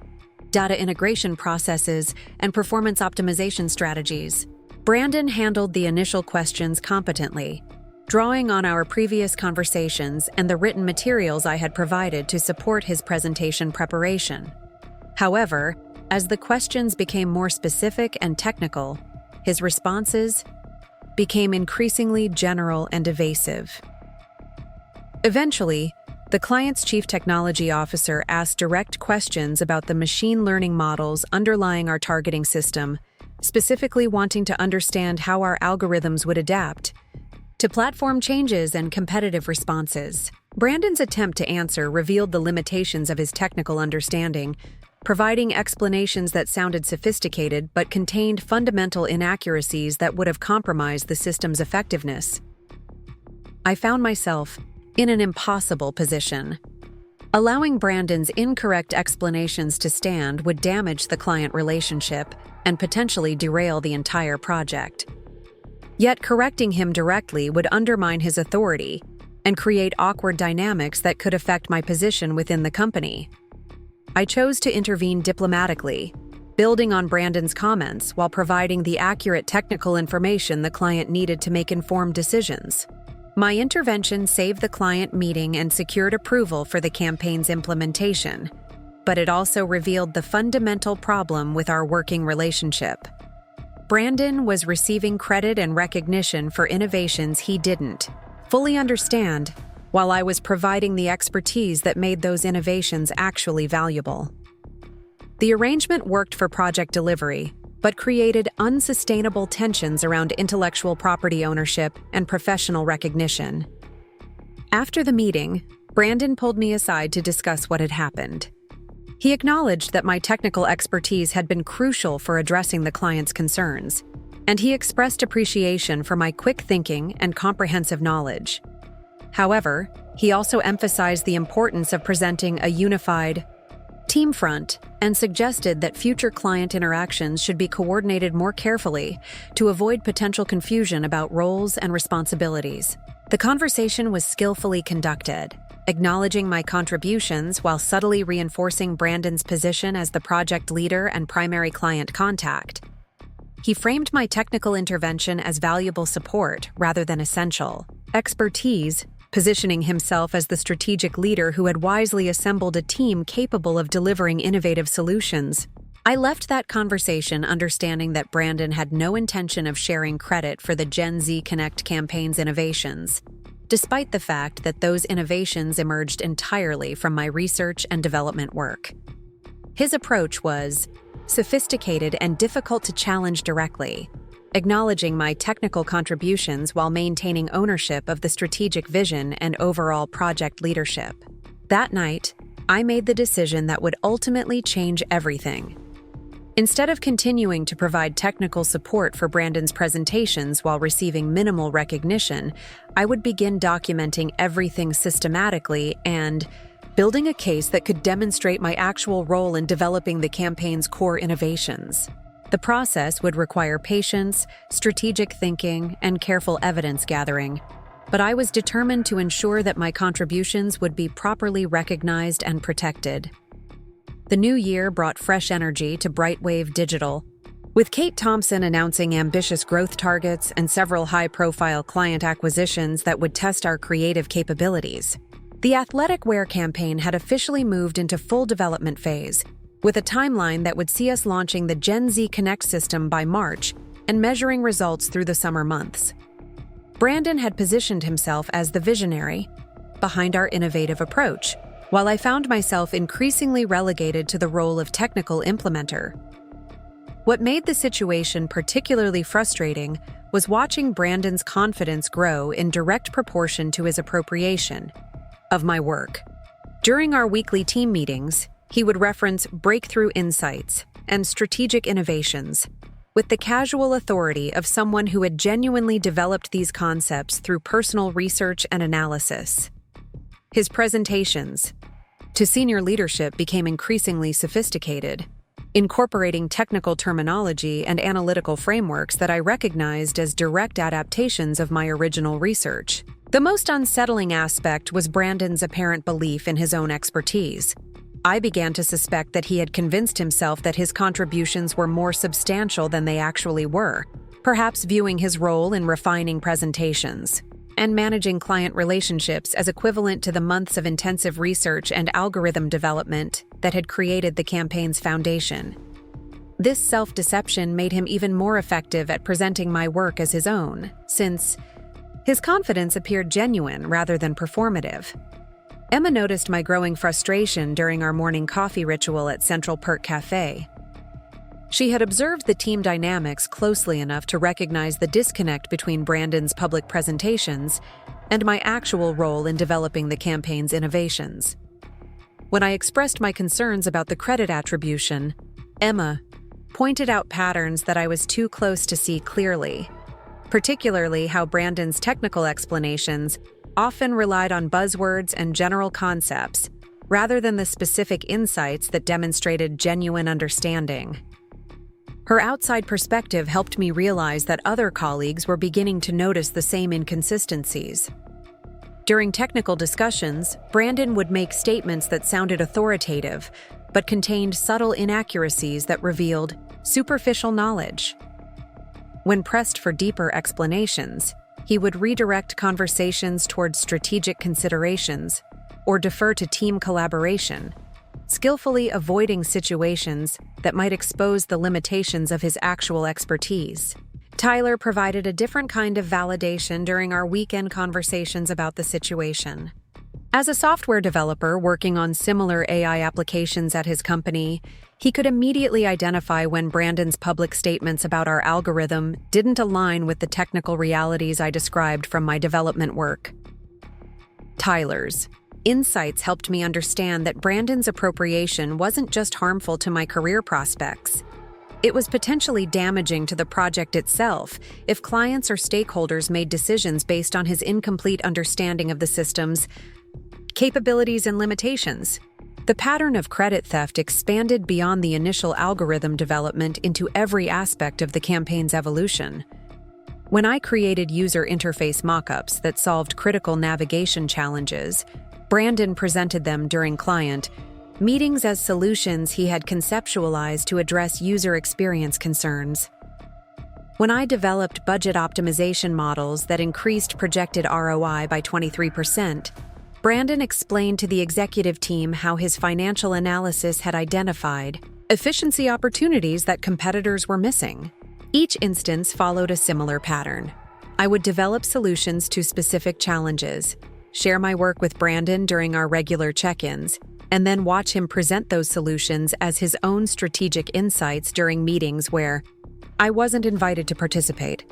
data integration processes, and performance optimization strategies. Brandon handled the initial questions competently, drawing on our previous conversations and the written materials I had provided to support his presentation preparation. However, as the questions became more specific and technical, his responses became increasingly general and evasive. Eventually, the client's chief technology officer asked direct questions about the machine learning models underlying our targeting system, specifically wanting to understand how our algorithms would adapt to platform changes and competitive responses. Brandon's attempt to answer revealed the limitations of his technical understanding, providing explanations that sounded sophisticated but contained fundamental inaccuracies that would have compromised the system's effectiveness. I found myself in an impossible position. Allowing Brandon's incorrect explanations to stand would damage the client relationship and potentially derail the entire project. Yet correcting him directly would undermine his authority and create awkward dynamics that could affect my position within the company. I chose to intervene diplomatically, building on Brandon's comments while providing the accurate technical information the client needed to make informed decisions. My intervention saved the client meeting and secured approval for the campaign's implementation, but it also revealed the fundamental problem with our working relationship. Brandon was receiving credit and recognition for innovations he didn't fully understand, while I was providing the expertise that made those innovations actually valuable. The arrangement worked for project delivery, but created unsustainable tensions around intellectual property ownership and professional recognition. After the meeting, Brandon pulled me aside to discuss what had happened. He acknowledged that my technical expertise had been crucial for addressing the client's concerns, and he expressed appreciation for my quick thinking and comprehensive knowledge. However, he also emphasized the importance of presenting a unified team front and suggested that future client interactions should be coordinated more carefully to avoid potential confusion about roles and responsibilities. The conversation was skillfully conducted, acknowledging my contributions while subtly reinforcing Brandon's position as the project leader and primary client contact. He framed my technical intervention as valuable support rather than essential expertise, positioning himself as the strategic leader who had wisely assembled a team capable of delivering innovative solutions. I left that conversation understanding that Brandon had no intention of sharing credit for the Gen Z Connect campaign's innovations, despite the fact that those innovations emerged entirely from my research and development work. His approach was sophisticated and difficult to challenge directly, acknowledging my technical contributions while maintaining ownership of the strategic vision and overall project leadership. That night, I made the decision that would ultimately change everything. Instead of continuing to provide technical support for Brandon's presentations while receiving minimal recognition, I would begin documenting everything systematically and building a case that could demonstrate my actual role in developing the campaign's core innovations. The process would require patience, strategic thinking, and careful evidence gathering, but I was determined to ensure that my contributions would be properly recognized and protected. The new year brought fresh energy to Brightwave Digital, with Kate Thompson announcing ambitious growth targets and several high-profile client acquisitions that would test our creative capabilities. The athletic wear campaign had officially moved into full development phase, with a timeline that would see us launching the Gen Z Connect system by March and measuring results through the summer months. Brandon had positioned himself as the visionary behind our innovative approach, while I found myself increasingly relegated to the role of technical implementer. What made the situation particularly frustrating was watching Brandon's confidence grow in direct proportion to his appropriation of my work. During our weekly team meetings, he would reference breakthrough insights and strategic innovations with the casual authority of someone who had genuinely developed these concepts through personal research and analysis. His presentations to senior leadership became increasingly sophisticated, incorporating technical terminology and analytical frameworks that I recognized as direct adaptations of my original research. The most unsettling aspect was Brandon's apparent belief in his own expertise. I began to suspect that he had convinced himself that his contributions were more substantial than they actually were, perhaps viewing his role in refining presentations and managing client relationships as equivalent to the months of intensive research and algorithm development that had created the campaign's foundation. This self-deception made him even more effective at presenting my work as his own, since his confidence appeared genuine rather than performative. Emma noticed my growing frustration during our morning coffee ritual at Central Perk Cafe. She had observed the team dynamics closely enough to recognize the disconnect between Brandon's public presentations and my actual role in developing the campaign's innovations. When I expressed my concerns about the credit attribution, Emma pointed out patterns that I was too close to see clearly, particularly how Brandon's technical explanations often relied on buzzwords and general concepts rather than the specific insights that demonstrated genuine understanding. Her outside perspective helped me realize that other colleagues were beginning to notice the same inconsistencies. During technical discussions, Brandon would make statements that sounded authoritative, but contained subtle inaccuracies that revealed superficial knowledge. When pressed for deeper explanations, he would redirect conversations towards strategic considerations or defer to team collaboration, skillfully avoiding situations that might expose the limitations of his actual expertise. Tyler provided a different kind of validation during our weekend conversations about the situation. As a software developer working on similar AI applications at his company, he could immediately identify when Brandon's public statements about our algorithm didn't align with the technical realities I described from my development work. Tyler's insights helped me understand that Brandon's appropriation wasn't just harmful to my career prospects. It was potentially damaging to the project itself if clients or stakeholders made decisions based on his incomplete understanding of the system's capabilities and limitations. The pattern of credit theft expanded beyond the initial algorithm development into every aspect of the campaign's evolution. When I created user interface mockups that solved critical navigation challenges, Brandon presented them during client meetings as solutions he had conceptualized to address user experience concerns. When I developed budget optimization models that increased projected ROI by 23%, Brandon explained to the executive team how his financial analysis had identified efficiency opportunities that competitors were missing. Each instance followed a similar pattern. I would develop solutions to specific challenges, share my work with Brandon during our regular check-ins, and then watch him present those solutions as his own strategic insights during meetings where I wasn't invited to participate.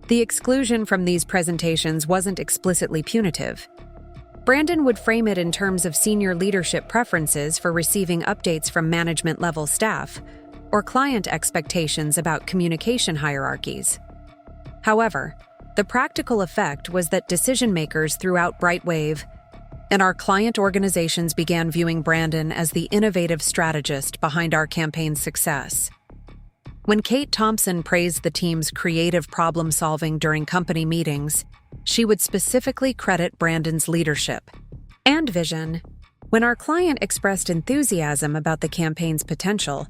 The exclusion from these presentations wasn't explicitly punitive. Brandon would frame it in terms of senior leadership preferences for receiving updates from management-level staff, or client expectations about communication hierarchies. However, the practical effect was that decision-makers throughout Brightwave and our client organizations began viewing Brandon as the innovative strategist behind our campaign's success. When Kate Thompson praised the team's creative problem-solving during company meetings, she would specifically credit Brandon's leadership and vision. When our client expressed enthusiasm about the campaign's potential,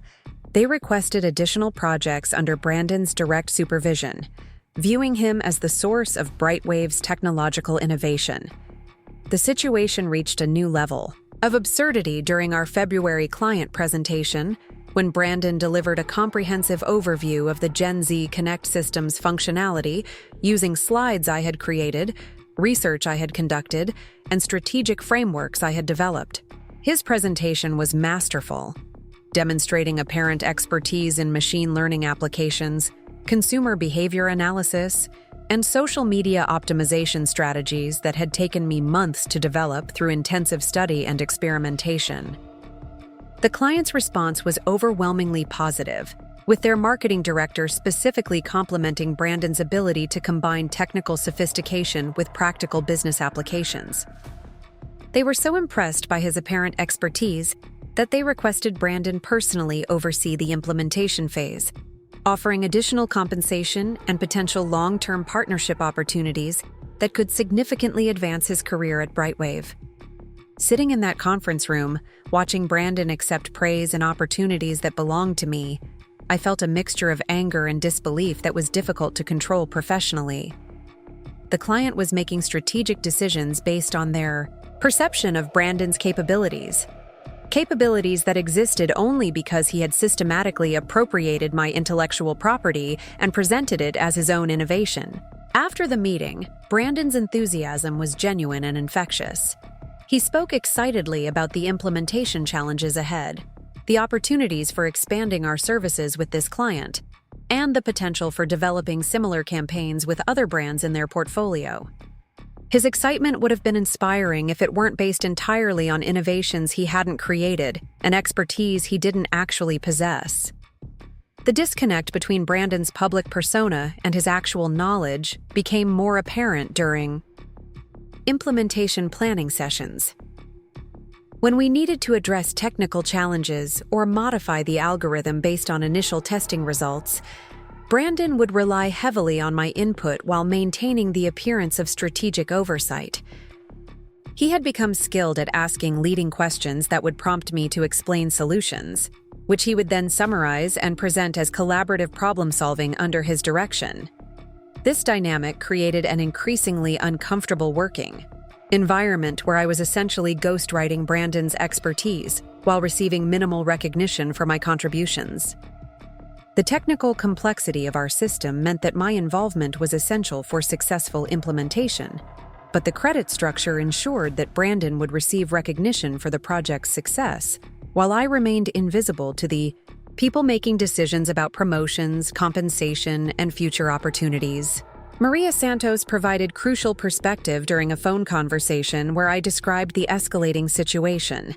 they requested additional projects under Brandon's direct supervision, viewing him as the source of Brightwave's technological innovation. The situation reached a new level of absurdity during our February client presentation when Brandon delivered a comprehensive overview of the Gen Z Connect system's functionality using slides I had created, research I had conducted, and strategic frameworks I had developed. His presentation was masterful, demonstrating apparent expertise in machine learning applications, consumer behavior analysis, and social media optimization strategies that had taken me months to develop through intensive study and experimentation. The client's response was overwhelmingly positive, with their marketing director specifically complimenting Brandon's ability to combine technical sophistication with practical business applications. They were so impressed by his apparent expertise that they requested Brandon personally oversee the implementation phase, offering additional compensation and potential long-term partnership opportunities that could significantly advance his career at Brightwave. Sitting in that conference room, watching Brandon accept praise and opportunities that belonged to me, I felt a mixture of anger and disbelief that was difficult to control professionally. The client was making strategic decisions based on their perception of Brandon's capabilities that existed only because he had systematically appropriated my intellectual property and presented it as his own innovation. After the meeting, Brandon's enthusiasm was genuine and infectious. He spoke excitedly about the implementation challenges ahead, the opportunities for expanding our services with this client, and the potential for developing similar campaigns with other brands in their portfolio. His excitement would have been inspiring if it weren't based entirely on innovations he hadn't created and expertise he didn't actually possess. The disconnect between Brandon's public persona and his actual knowledge became more apparent during implementation planning sessions. When we needed to address technical challenges or modify the algorithm based on initial testing results, Brandon would rely heavily on my input while maintaining the appearance of strategic oversight. He had become skilled at asking leading questions that would prompt me to explain solutions, which he would then summarize and present as collaborative problem-solving under his direction. This dynamic created an increasingly uncomfortable working environment where I was essentially ghostwriting Brandon's expertise while receiving minimal recognition for my contributions. The technical complexity of our system meant that my involvement was essential for successful implementation, but the credit structure ensured that Brandon would receive recognition for the project's success, while I remained invisible to the people making decisions about promotions, compensation, and future opportunities. Maria Santos provided crucial perspective during a phone conversation where I described the escalating situation.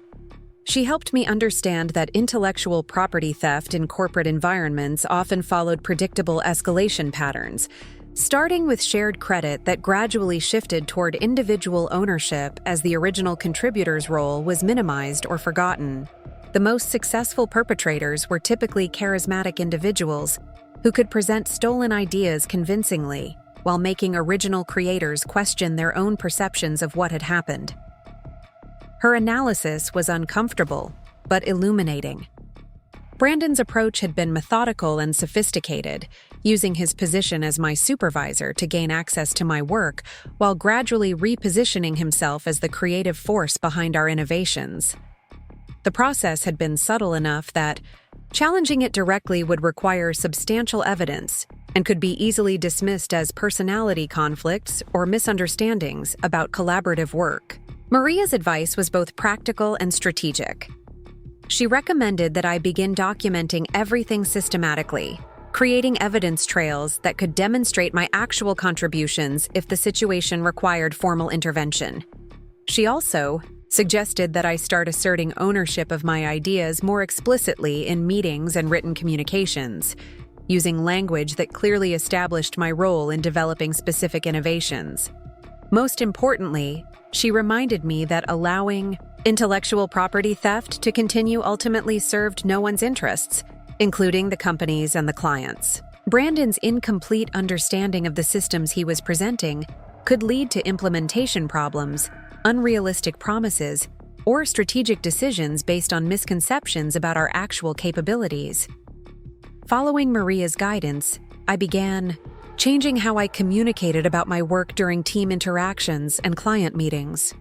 She helped me understand that intellectual property theft in corporate environments often followed predictable escalation patterns, starting with shared credit that gradually shifted toward individual ownership as the original contributor's role was minimized or forgotten. The most successful perpetrators were typically charismatic individuals who could present stolen ideas convincingly, while making original creators question their own perceptions of what had happened. Her analysis was uncomfortable, but illuminating. Brandon's approach had been methodical and sophisticated, using his position as my supervisor to gain access to my work while gradually repositioning himself as the creative force behind our innovations. The process had been subtle enough that challenging it directly would require substantial evidence and could be easily dismissed as personality conflicts or misunderstandings about collaborative work. Maria's advice was both practical and strategic. She recommended that I begin documenting everything systematically, creating evidence trails that could demonstrate my actual contributions if the situation required formal intervention. She also suggested that I start asserting ownership of my ideas more explicitly in meetings and written communications, using language that clearly established my role in developing specific innovations. Most importantly, she reminded me that allowing intellectual property theft to continue ultimately served no one's interests, including the company's and the client's. Brandon's incomplete understanding of the systems he was presenting could lead to implementation problems, unrealistic promises, or strategic decisions based on misconceptions about our actual capabilities. Following Maria's guidance, I began changing how I communicated about my work during team interactions and client meetings.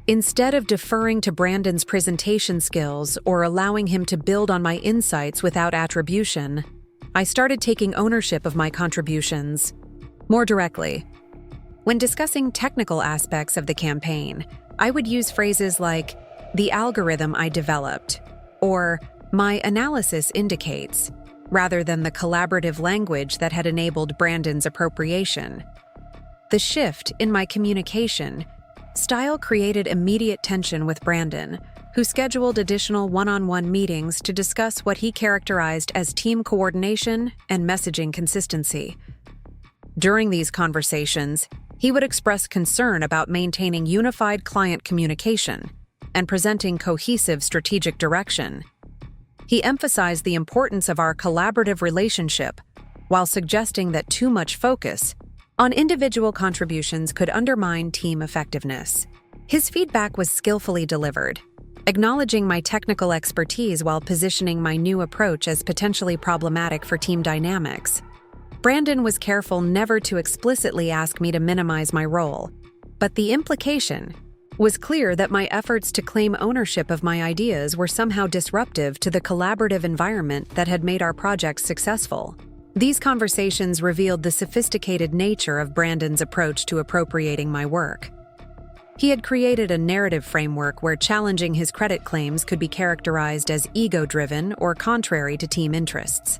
Instead of deferring to Brandon's presentation skills or allowing him to build on my insights without attribution, I started taking ownership of my contributions more directly. When discussing technical aspects of the campaign, I would use phrases like, "the algorithm I developed," or "my analysis indicates," rather than the collaborative language that had enabled Brandon's appropriation. The shift in my communication style created immediate tension with Brandon, who scheduled additional one-on-one meetings to discuss what he characterized as team coordination and messaging consistency. During these conversations, he would express concern about maintaining unified client communication and presenting cohesive strategic direction. He emphasized the importance of our collaborative relationship while suggesting that too much focus on individual contributions could undermine team effectiveness. His feedback was skillfully delivered, acknowledging my technical expertise while positioning my new approach as potentially problematic for team dynamics. Brandon was careful never to explicitly ask me to minimize my role, but the implication was clear that my efforts to claim ownership of my ideas were somehow disruptive to the collaborative environment that had made our projects successful. These conversations revealed the sophisticated nature of Brandon's approach to appropriating my work. He had created a narrative framework where challenging his credit claims could be characterized as ego-driven or contrary to team interests.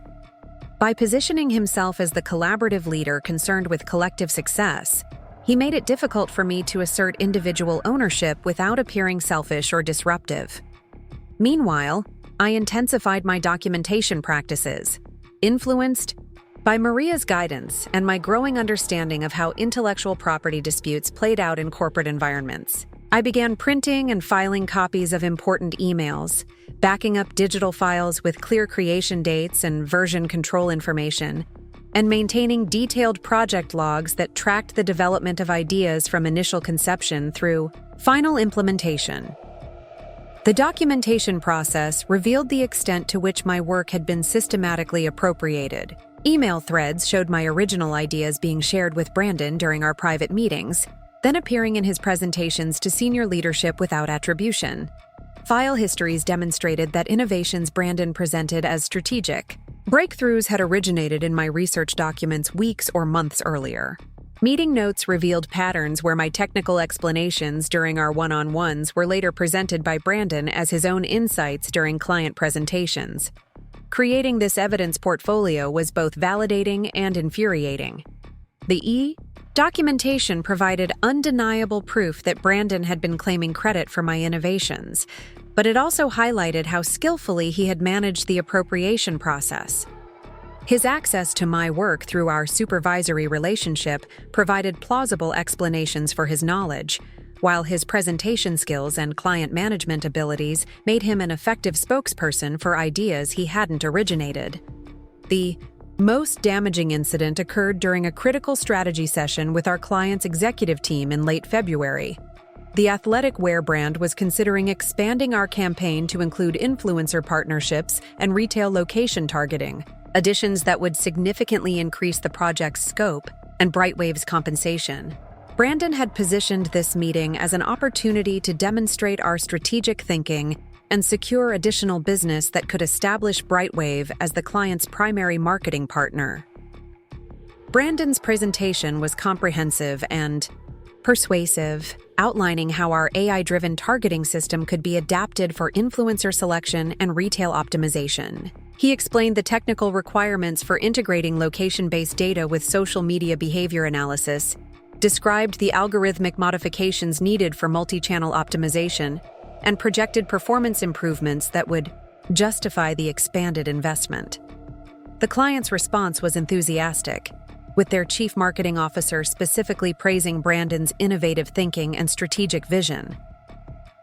By positioning himself as the collaborative leader concerned with collective success, he made it difficult for me to assert individual ownership without appearing selfish or disruptive. Meanwhile, I intensified my documentation practices, influenced by Maria's guidance and my growing understanding of how intellectual property disputes played out in corporate environments. I began printing and filing copies of important emails, backing up digital files with clear creation dates and version control information, and maintaining detailed project logs that tracked the development of ideas from initial conception through final implementation. The documentation process revealed the extent to which my work had been systematically appropriated. Email threads showed my original ideas being shared with Brandon during our private meetings, then appearing in his presentations to senior leadership without attribution. File histories demonstrated that innovations Brandon presented as strategic breakthroughs had originated in my research documents weeks or months earlier. Meeting notes revealed patterns where my technical explanations during our one-on-ones were later presented by Brandon as his own insights during client presentations. Creating this evidence portfolio was both validating and infuriating. The documentation provided undeniable proof that Brandon had been claiming credit for my innovations, but it also highlighted how skillfully he had managed the appropriation process. His access to my work through our supervisory relationship provided plausible explanations for his knowledge, while his presentation skills and client management abilities made him an effective spokesperson for ideas he hadn't originated. The most damaging incident occurred during a critical strategy session with our client's executive team in late February. The athletic wear brand was considering expanding our campaign to include influencer partnerships and retail location targeting, additions that would significantly increase the project's scope and Brightwave's compensation. Brandon had positioned this meeting as an opportunity to demonstrate our strategic thinking and secure additional business that could establish Brightwave as the client's primary marketing partner. Brandon's presentation was comprehensive and persuasive, outlining how our AI-driven targeting system could be adapted for influencer selection and retail optimization. He explained the technical requirements for integrating location-based data with social media behavior analysis, described the algorithmic modifications needed for multi-channel optimization, and projected performance improvements that would justify the expanded investment. The client's response was enthusiastic, with their chief marketing officer specifically praising Brandon's innovative thinking and strategic vision.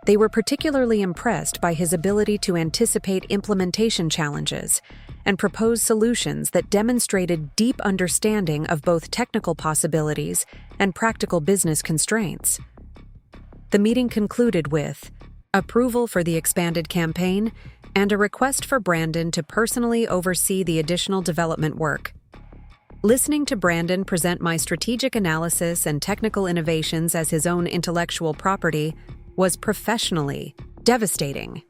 They were particularly impressed by his ability to anticipate implementation challenges and propose solutions that demonstrated deep understanding of both technical possibilities and practical business constraints. The meeting concluded with approval for the expanded campaign and a request for Brandon to personally oversee the additional development work. Listening to Brandon present my strategic analysis and technical innovations as his own intellectual property was professionally devastating.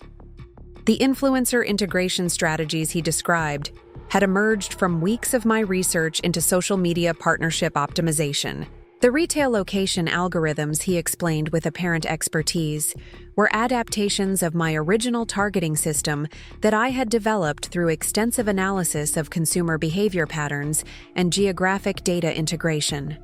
The influencer integration strategies he described had emerged from weeks of my research into social media partnership optimization. The retail location algorithms he explained with apparent expertise were adaptations of my original targeting system that I had developed through extensive analysis of consumer behavior patterns and geographic data integration.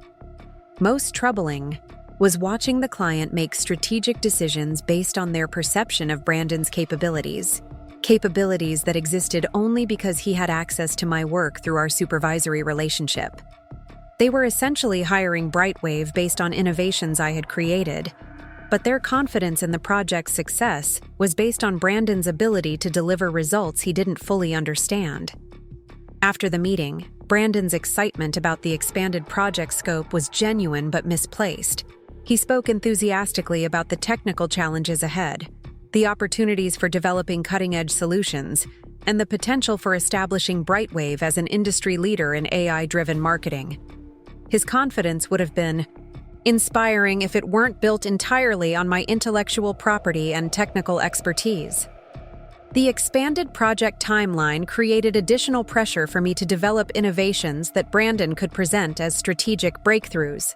Most troubling was watching the client make strategic decisions based on their perception of Brandon's capabilities that existed only because he had access to my work through our supervisory relationship. They were essentially hiring Brightwave based on innovations I had created, but their confidence in the project's success was based on Brandon's ability to deliver results he didn't fully understand. After the meeting, Brandon's excitement about the expanded project scope was genuine but misplaced. He spoke enthusiastically about the technical challenges ahead, the opportunities for developing cutting-edge solutions, and the potential for establishing Brightwave as an industry leader in AI-driven marketing. His confidence would have been inspiring if it weren't built entirely on my intellectual property and technical expertise. The expanded project timeline created additional pressure for me to develop innovations that Brandon could present as strategic breakthroughs.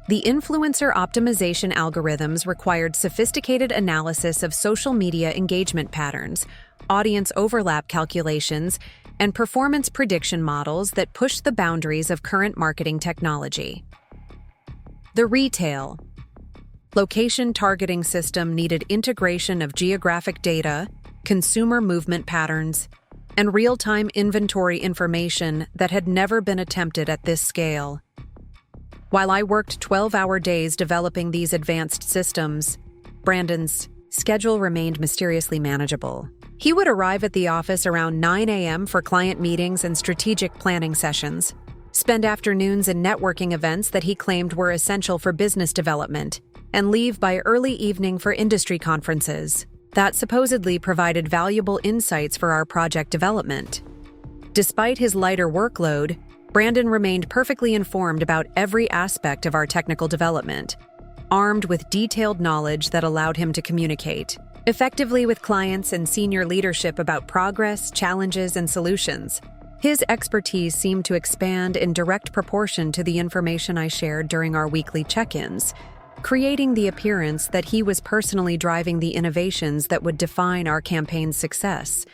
The influencer optimization algorithms required sophisticated analysis of social media engagement patterns, audience overlap calculations, and performance prediction models that pushed the boundaries of current marketing technology. The retail location targeting system needed integration of geographic data, consumer movement patterns, and real-time inventory information that had never been attempted at this scale. While I worked 12-hour days developing these advanced systems, Brandon's schedule remained mysteriously manageable. He would arrive at the office around 9 a.m. for client meetings and strategic planning sessions, spend afternoons in networking events that he claimed were essential for business development, and leave by early evening for industry conferences that supposedly provided valuable insights for our project development. Despite his lighter workload, Brandon remained perfectly informed about every aspect of our technical development, armed with detailed knowledge that allowed him to communicate effectively with clients and senior leadership about progress, challenges, and solutions. His expertise seemed to expand in direct proportion to the information I shared during our weekly check-ins, creating the appearance that he was personally driving the innovations that would define our campaign's success.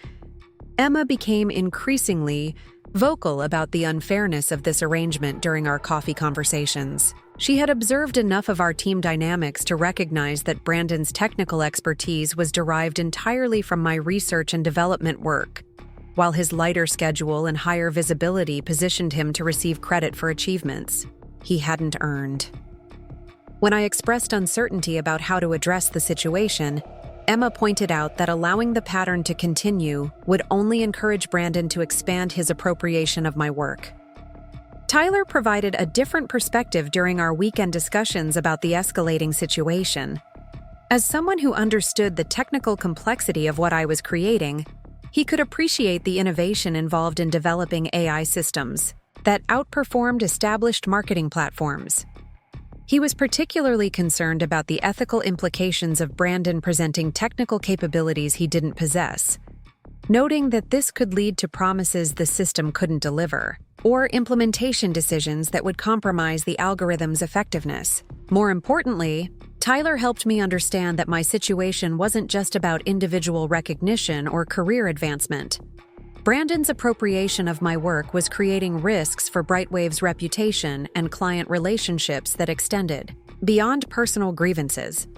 Emma became increasingly vocal about the unfairness of this arrangement during our coffee conversations. She had observed enough of our team dynamics to recognize that Brandon's technical expertise was derived entirely from my research and development work, while his lighter schedule and higher visibility positioned him to receive credit for achievements he hadn't earned. When I expressed uncertainty about how to address the situation, Emma pointed out that allowing the pattern to continue would only encourage Brandon to expand his appropriation of my work. Tyler provided a different perspective during our weekend discussions about the escalating situation. As someone who understood the technical complexity of what I was creating, he could appreciate the innovation involved in developing AI systems that outperformed established marketing platforms. He was particularly concerned about the ethical implications of Brandon presenting technical capabilities he didn't possess, noting that this could lead to promises the system couldn't deliver, or implementation decisions that would compromise the algorithm's effectiveness. More importantly, Tyler helped me understand that my situation wasn't just about individual recognition or career advancement. Brandon's appropriation of my work was creating risks for Brightwave's reputation and client relationships that extended beyond personal grievances.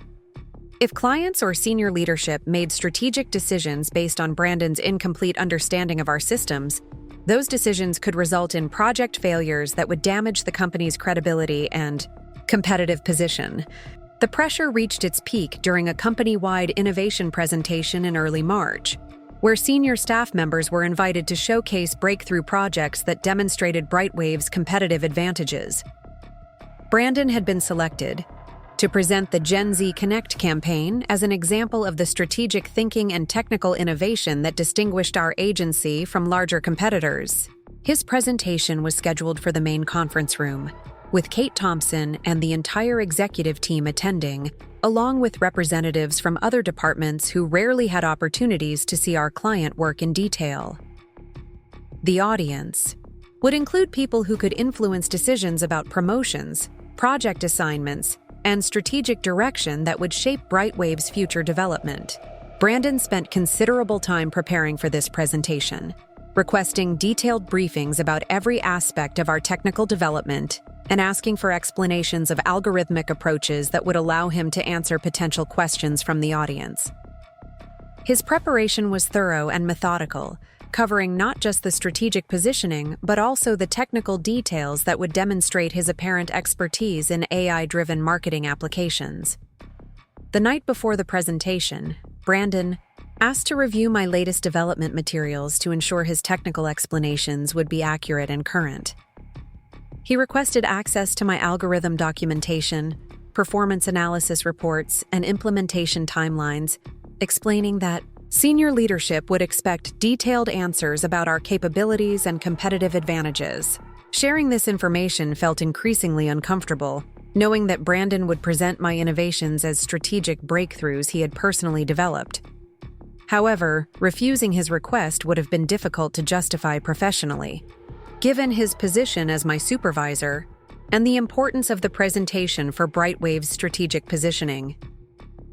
If clients or senior leadership made strategic decisions based on Brandon's incomplete understanding of our systems, those decisions could result in project failures that would damage the company's credibility and competitive position. The pressure reached its peak during a company-wide innovation presentation in early March, where senior staff members were invited to showcase breakthrough projects that demonstrated Brightwave's competitive advantages. Brandon had been selected to present the Gen Z Connect campaign as an example of the strategic thinking and technical innovation that distinguished our agency from larger competitors. His presentation was scheduled for the main conference room, with Kate Thompson and the entire executive team attending, along with representatives from other departments who rarely had opportunities to see our client work in detail. The audience would include people who could influence decisions about promotions, project assignments, and strategic direction that would shape Brightwave's future development. Brandon spent considerable time preparing for this presentation, requesting detailed briefings about every aspect of our technical development and asking for explanations of algorithmic approaches that would allow him to answer potential questions from the audience. His preparation was thorough and methodical, covering not just the strategic positioning, but also the technical details that would demonstrate his apparent expertise in AI-driven marketing applications. The night before the presentation, Brandon asked to review my latest development materials to ensure his technical explanations would be accurate and current. He requested access to my algorithm documentation, performance analysis reports, and implementation timelines, explaining that senior leadership would expect detailed answers about our capabilities and competitive advantages. Sharing this information felt increasingly uncomfortable, knowing that Brandon would present my innovations as strategic breakthroughs he had personally developed. However, refusing his request would have been difficult to justify professionally, given his position as my supervisor and the importance of the presentation for Brightwave's strategic positioning.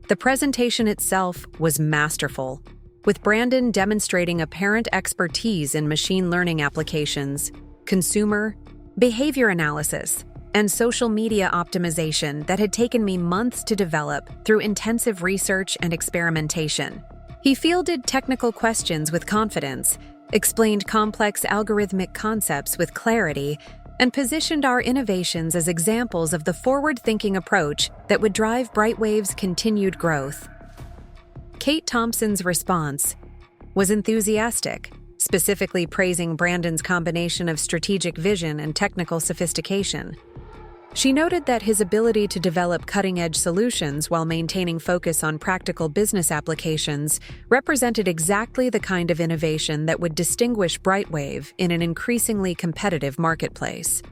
The presentation itself was masterful, with Brandon demonstrating apparent expertise in machine learning applications, consumer, behavior analysis, and social media optimization that had taken me months to develop through intensive research and experimentation. He fielded technical questions with confidence, explained complex algorithmic concepts with clarity, and positioned our innovations as examples of the forward-thinking approach that would drive Brightwave's continued growth. Kate Thompson's response was enthusiastic, specifically praising Brandon's combination of strategic vision and technical sophistication. She noted that his ability to develop cutting-edge solutions while maintaining focus on practical business applications represented exactly the kind of innovation that would distinguish Brightwave in an increasingly competitive marketplace.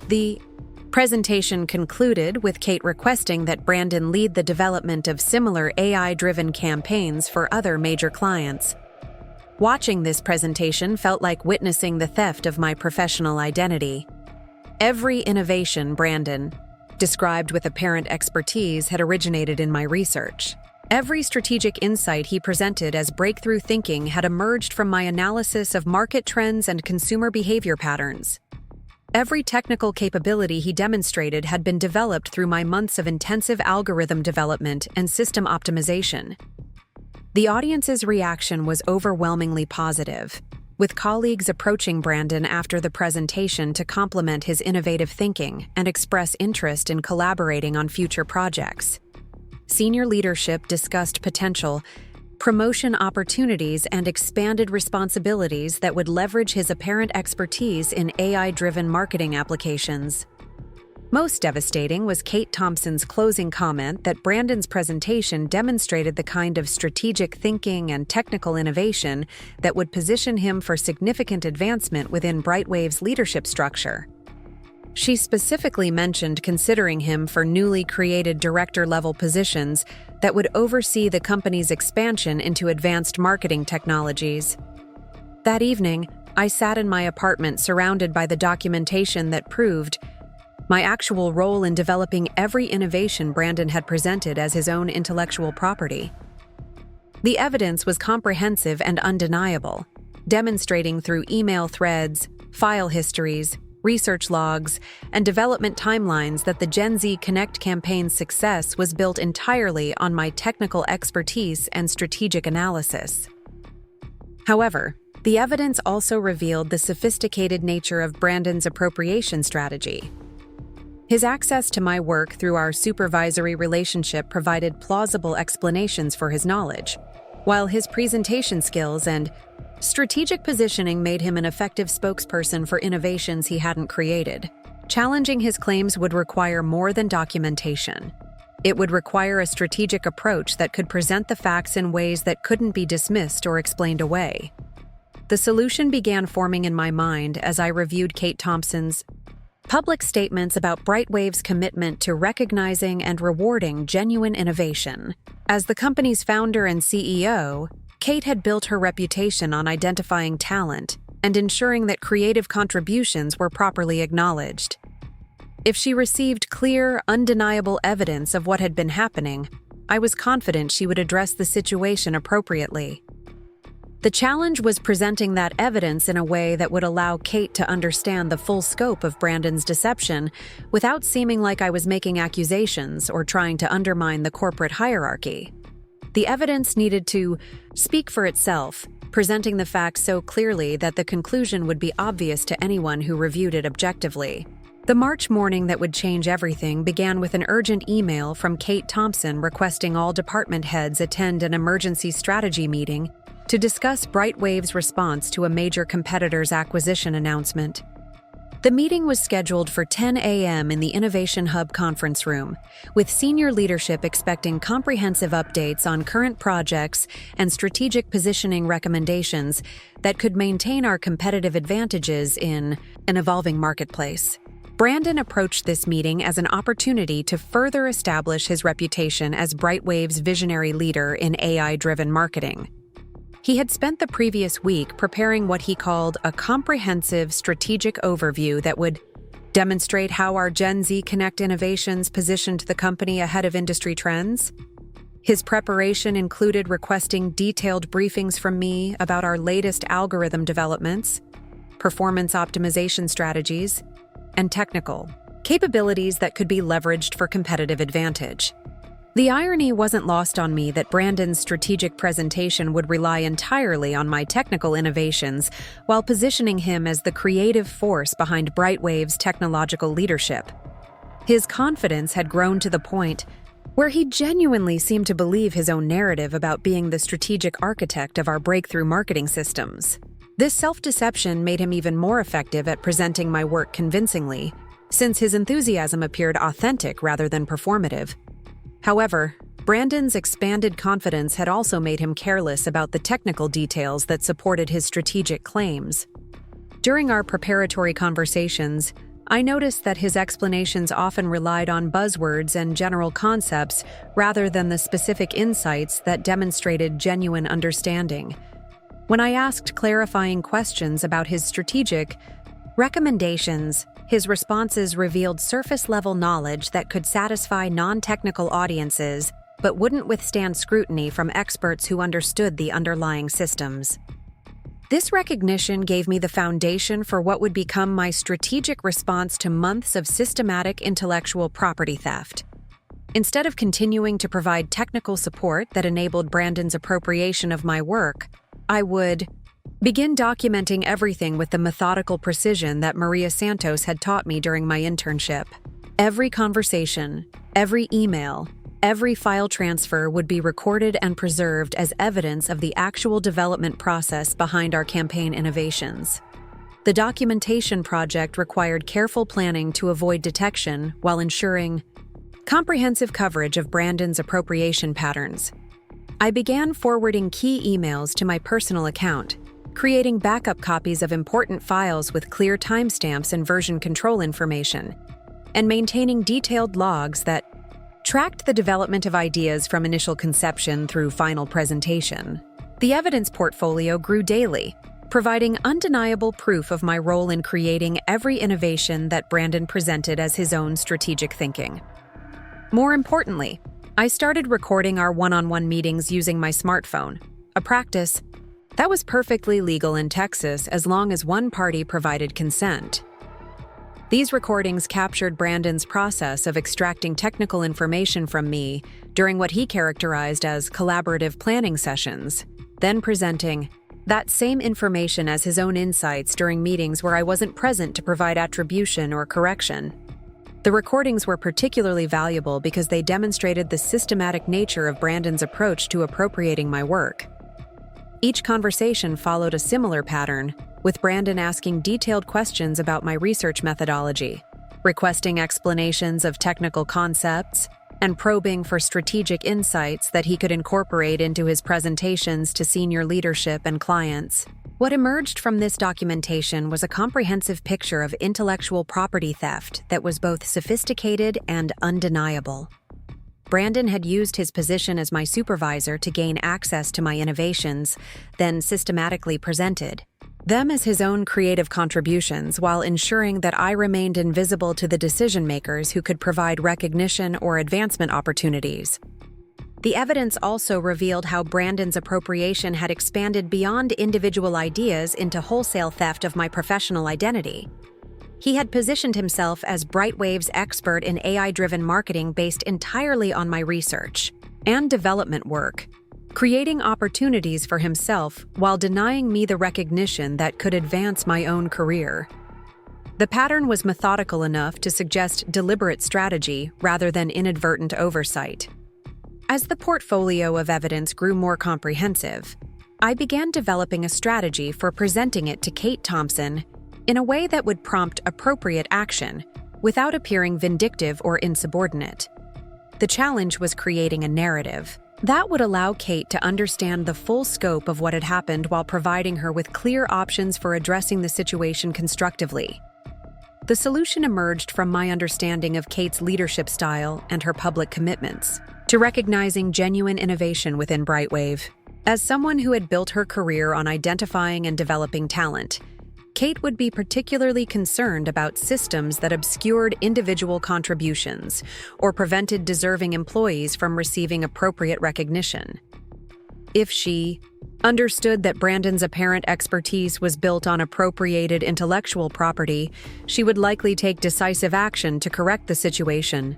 The presentation concluded with Kate requesting that Brandon lead the development of similar AI-driven campaigns for other major clients. Watching this presentation felt like witnessing the theft of my professional identity. Every innovation Brandon described with apparent expertise had originated in my research. Every strategic insight he presented as breakthrough thinking had emerged from my analysis of market trends and consumer behavior patterns. Every technical capability he demonstrated had been developed through my months of intensive algorithm development and system optimization. The audience's reaction was overwhelmingly positive, with colleagues approaching Brandon after the presentation to compliment his innovative thinking and express interest in collaborating on future projects. Senior leadership discussed potential promotion opportunities, and expanded responsibilities that would leverage his apparent expertise in AI-driven marketing applications. Most devastating was Kate Thompson's closing comment that Brandon's presentation demonstrated the kind of strategic thinking and technical innovation that would position him for significant advancement within Brightwave's leadership structure. She specifically mentioned considering him for newly created director-level positions that would oversee the company's expansion into advanced marketing technologies. That evening, I sat in my apartment surrounded by the documentation that proved my actual role in developing every innovation Brandon had presented as his own intellectual property. The evidence was comprehensive and undeniable, demonstrating through email threads, file histories, research logs, and development timelines that the Gen Z Connect campaign's success was built entirely on my technical expertise and strategic analysis. However, the evidence also revealed the sophisticated nature of Brandon's appropriation strategy. His access to my work through our supervisory relationship provided plausible explanations for his knowledge, while his presentation skills and strategic positioning made him an effective spokesperson for innovations he hadn't created. Challenging his claims would require more than documentation. It would require a strategic approach that could present the facts in ways that couldn't be dismissed or explained away. The solution began forming in my mind as I reviewed Kate Thompson's public statements about Brightwave's commitment to recognizing and rewarding genuine innovation. As the company's founder and CEO, Kate had built her reputation on identifying talent and ensuring that creative contributions were properly acknowledged. If she received clear, undeniable evidence of what had been happening, I was confident she would address the situation appropriately. The challenge was presenting that evidence in a way that would allow Kate to understand the full scope of Brandon's deception without seeming like I was making accusations or trying to undermine the corporate hierarchy. The evidence needed to speak for itself, presenting the facts so clearly that the conclusion would be obvious to anyone who reviewed it objectively. The March morning that would change everything began with an urgent email from Kate Thompson requesting all department heads attend an emergency strategy meeting to discuss Brightwave's response to a major competitor's acquisition announcement. The meeting was scheduled for 10 a.m. in the Innovation Hub conference room, with senior leadership expecting comprehensive updates on current projects and strategic positioning recommendations that could maintain our competitive advantages in an evolving marketplace. Brandon approached this meeting as an opportunity to further establish his reputation as Brightwave's visionary leader in AI-driven marketing. He had spent the previous week preparing what he called a comprehensive strategic overview that would demonstrate how our Gen Z Connect innovations positioned the company ahead of industry trends. His preparation included requesting detailed briefings from me about our latest algorithm developments, performance optimization strategies, and technical capabilities that could be leveraged for competitive advantage. The irony wasn't lost on me that Brandon's strategic presentation would rely entirely on my technical innovations while positioning him as the creative force behind Brightwave's technological leadership. His confidence had grown to the point where he genuinely seemed to believe his own narrative about being the strategic architect of our breakthrough marketing systems. This self-deception made him even more effective at presenting my work convincingly, since his enthusiasm appeared authentic rather than performative. However, Brandon's expanded confidence had also made him careless about the technical details that supported his strategic claims. During our preparatory conversations, I noticed that his explanations often relied on buzzwords and general concepts rather than the specific insights that demonstrated genuine understanding. When I asked clarifying questions about his strategic recommendations, his responses revealed surface-level knowledge that could satisfy non-technical audiences but wouldn't withstand scrutiny from experts who understood the underlying systems. This recognition gave me the foundation for what would become my strategic response to months of systematic intellectual property theft. Instead of continuing to provide technical support that enabled Brandon's appropriation of my work, I would begin documenting everything with the methodical precision that Maria Santos had taught me during my internship. Every conversation, every email, Every file transfer would be recorded and preserved as evidence of the actual development process behind our campaign innovations. The documentation project required careful planning to avoid detection while ensuring comprehensive coverage of Brandon's appropriation patterns. I began forwarding key emails to my personal account, creating backup copies of important files with clear timestamps and version control information, and maintaining detailed logs that tracked the development of ideas from initial conception through final presentation. The evidence portfolio grew daily, providing undeniable proof of my role in creating every innovation that Brandon presented as his own strategic thinking. More importantly, I started recording our one-on-one meetings using my smartphone, a practice that was perfectly legal in Texas as long as one party provided consent. These recordings captured Brandon's process of extracting technical information from me during what he characterized as collaborative planning sessions, then presenting that same information as his own insights during meetings where I wasn't present to provide attribution or correction. The recordings were particularly valuable because they demonstrated the systematic nature of Brandon's approach to appropriating my work. Each conversation followed a similar pattern, with Brandon asking detailed questions about my research methodology, requesting explanations of technical concepts, and probing for strategic insights that he could incorporate into his presentations to senior leadership and clients. What emerged from this documentation was a comprehensive picture of intellectual property theft that was both sophisticated and undeniable. Brandon had used his position as my supervisor to gain access to my innovations, then systematically presented them as his own creative contributions while ensuring that I remained invisible to the decision-makers who could provide recognition or advancement opportunities. The evidence also revealed how Brandon's appropriation had expanded beyond individual ideas into wholesale theft of my professional identity. He had positioned himself as Brightwave's expert in AI-driven marketing based entirely on my research and development work, creating opportunities for himself while denying me the recognition that could advance my own career. The pattern was methodical enough to suggest deliberate strategy rather than inadvertent oversight. As the portfolio of evidence grew more comprehensive, I began developing a strategy for presenting it to Kate Thompson in a way that would prompt appropriate action without appearing vindictive or insubordinate. The challenge was creating a narrative that would allow Kate to understand the full scope of what had happened while providing her with clear options for addressing the situation constructively. The solution emerged from my understanding of Kate's leadership style and her public commitments to recognizing genuine innovation within Brightwave. As someone who had built her career on identifying and developing talent, Kate would be particularly concerned about systems that obscured individual contributions or prevented deserving employees from receiving appropriate recognition. If she understood that Brandon's apparent expertise was built on appropriated intellectual property, she would likely take decisive action to correct the situation.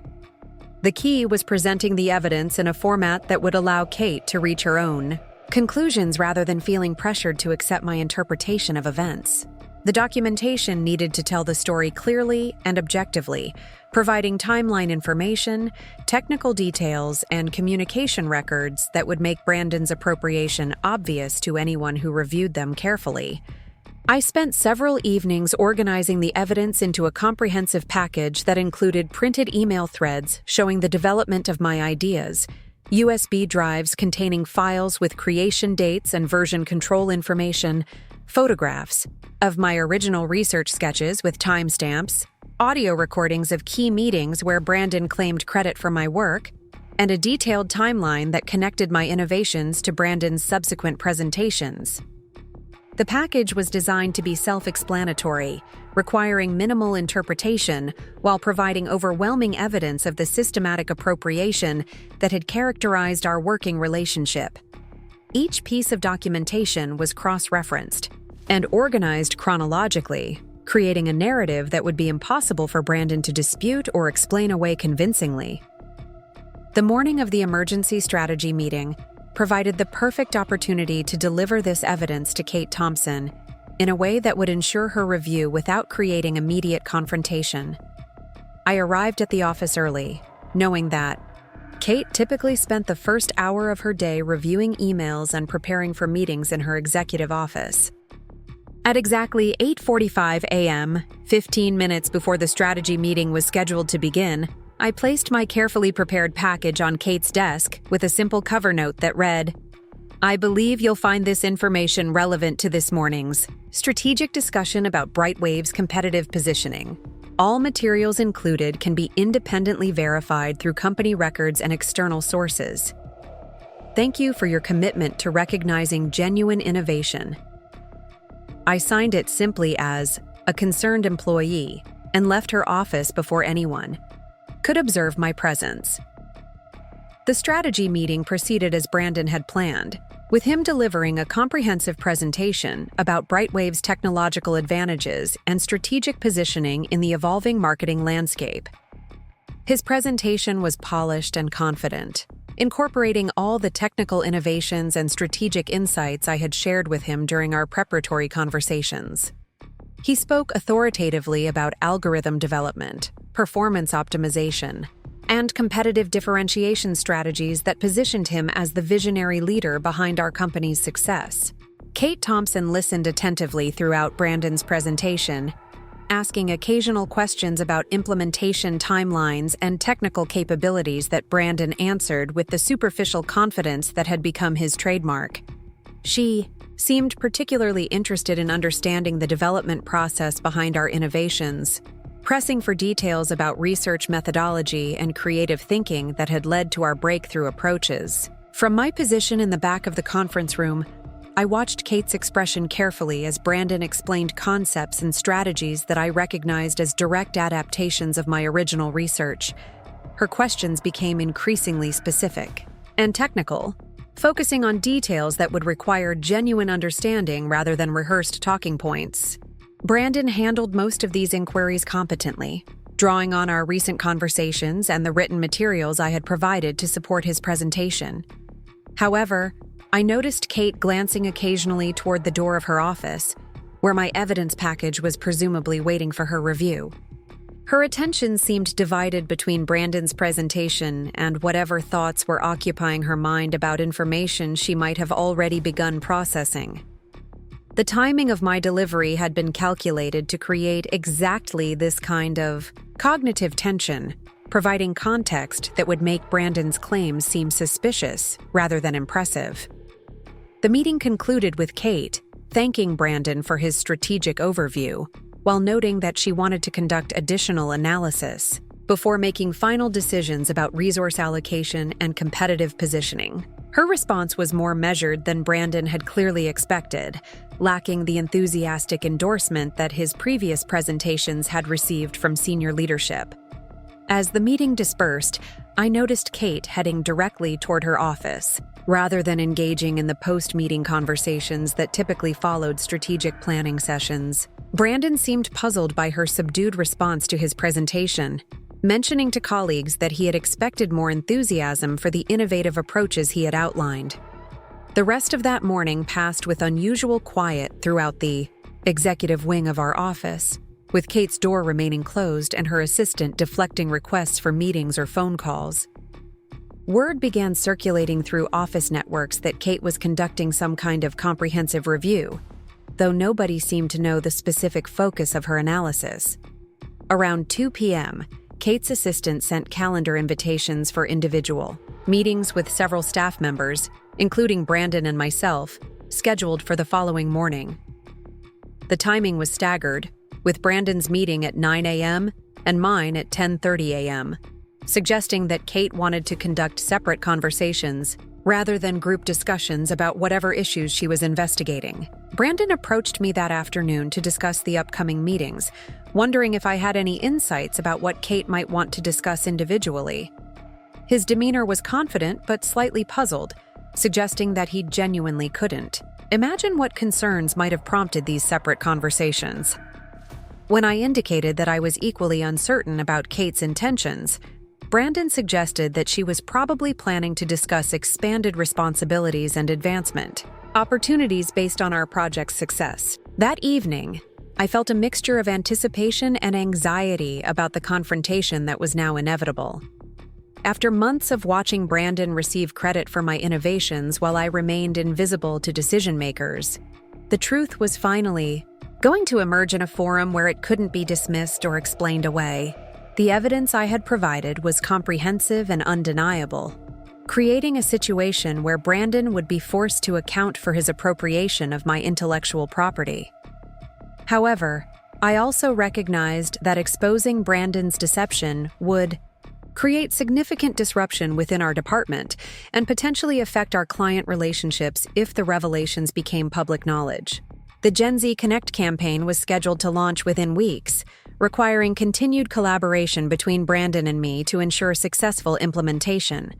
The key was presenting the evidence in a format that would allow Kate to reach her own conclusions rather than feeling pressured to accept my interpretation of events. The documentation needed to tell the story clearly and objectively, providing timeline information, technical details, and communication records that would make Brandon's appropriation obvious to anyone who reviewed them carefully. I spent several evenings organizing the evidence into a comprehensive package that included printed email threads showing the development of my ideas, USB drives containing files with creation dates and version control information, photographs of my original research sketches with timestamps, audio recordings of key meetings where Brandon claimed credit for my work, and a detailed timeline that connected my innovations to Brandon's subsequent presentations. The package was designed to be self-explanatory, requiring minimal interpretation while providing overwhelming evidence of the systematic appropriation that had characterized our working relationship. Each piece of documentation was cross-referenced and organized chronologically, creating a narrative that would be impossible for Brandon to dispute or explain away convincingly. The morning of the emergency strategy meeting provided the perfect opportunity to deliver this evidence to Kate Thompson in a way that would ensure her review without creating immediate confrontation. I arrived at the office early, knowing that Kate typically spent the first hour of her day reviewing emails and preparing for meetings in her executive office. At exactly 8:45 a.m., 15 minutes before the strategy meeting was scheduled to begin, I placed my carefully prepared package on Kate's desk with a simple cover note that read, "I believe you'll find this information relevant to this morning's strategic discussion about Brightwave's competitive positioning. All materials included can be independently verified through company records and external sources. Thank you for your commitment to recognizing genuine innovation." I signed it simply as a concerned employee and left her office before anyone could observe my presence. The strategy meeting proceeded as Brandon had planned, with him delivering a comprehensive presentation about Brightwave's technological advantages and strategic positioning in the evolving marketing landscape. His presentation was polished and confident, incorporating all the technical innovations and strategic insights I had shared with him during our preparatory conversations. He spoke authoritatively about algorithm development, performance optimization, and competitive differentiation strategies that positioned him as the visionary leader behind our company's success. Kate Thompson listened attentively throughout Brandon's presentation, asking occasional questions about implementation timelines and technical capabilities that Brandon answered with the superficial confidence that had become his trademark. She seemed particularly interested in understanding the development process behind our innovations, pressing for details about research methodology and creative thinking that had led to our breakthrough approaches. From my position in the back of the conference room, I watched Kate's expression carefully as Brandon explained concepts and strategies that I recognized as direct adaptations of my original research. Her questions became increasingly specific and technical, focusing on details that would require genuine understanding rather than rehearsed talking points. Brandon handled most of these inquiries competently, drawing on our recent conversations and the written materials I had provided to support his presentation. However, I noticed Kate glancing occasionally toward the door of her office, where my evidence package was presumably waiting for her review. Her attention seemed divided between Brandon's presentation and whatever thoughts were occupying her mind about information she might have already begun processing. The timing of my delivery had been calculated to create exactly this kind of cognitive tension, providing context that would make Brandon's claims seem suspicious rather than impressive. The meeting concluded with Kate thanking Brandon for his strategic overview, while noting that she wanted to conduct additional analysis before making final decisions about resource allocation and competitive positioning. Her response was more measured than Brandon had clearly expected, lacking the enthusiastic endorsement that his previous presentations had received from senior leadership. As the meeting dispersed, I noticed Kate heading directly toward her office, rather than engaging in the post-meeting conversations that typically followed strategic planning sessions. Brandon seemed puzzled by her subdued response to his presentation, mentioning to colleagues that he had expected more enthusiasm for the innovative approaches he had outlined. The rest of that morning passed with unusual quiet throughout the executive wing of our office, with Kate's door remaining closed and her assistant deflecting requests for meetings or phone calls. Word began circulating through office networks that Kate was conducting some kind of comprehensive review, though nobody seemed to know the specific focus of her analysis. Around 2 p.m., Kate's assistant sent calendar invitations for individual meetings with several staff members, including Brandon and myself, scheduled for the following morning. The timing was staggered, with Brandon's meeting at 9 a.m. and mine at 10:30 a.m., suggesting that Kate wanted to conduct separate conversations rather than group discussions about whatever issues she was investigating. Brandon approached me that afternoon to discuss the upcoming meetings, wondering if I had any insights about what Kate might want to discuss individually. His demeanor was confident but slightly puzzled, suggesting that he genuinely couldn't. Imagine what concerns might have prompted these separate conversations. When I indicated that I was equally uncertain about Kate's intentions, Brandon suggested that she was probably planning to discuss expanded responsibilities and advancement, opportunities based on our project's success. That evening, I felt a mixture of anticipation and anxiety about the confrontation that was now inevitable. After months of watching Brandon receive credit for my innovations while I remained invisible to decision-makers, the truth was finally going to emerge in a forum where it couldn't be dismissed or explained away. The evidence I had provided was comprehensive and undeniable, creating a situation where Brandon would be forced to account for his appropriation of my intellectual property. However, I also recognized that exposing Brandon's deception would create significant disruption within our department and potentially affect our client relationships if the revelations became public knowledge. The Gen Z Connect campaign was scheduled to launch within weeks, requiring continued collaboration between Brandon and me to ensure successful implementation.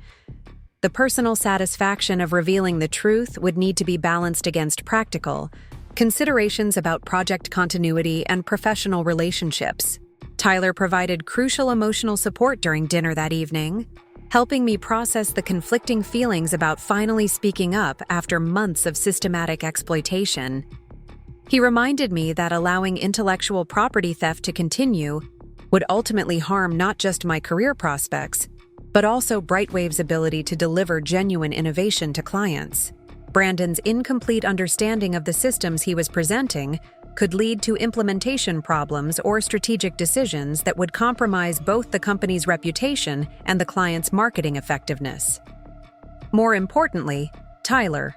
The personal satisfaction of revealing the truth would need to be balanced against practical considerations about project continuity and professional relationships. Tyler provided crucial emotional support during dinner that evening, helping me process the conflicting feelings about finally speaking up after months of systematic exploitation. He reminded me that allowing intellectual property theft to continue would ultimately harm not just my career prospects, but also Brightwave's ability to deliver genuine innovation to clients. Brandon's incomplete understanding of the systems he was presenting could lead to implementation problems or strategic decisions that would compromise both the company's reputation and the client's marketing effectiveness. More importantly, Tyler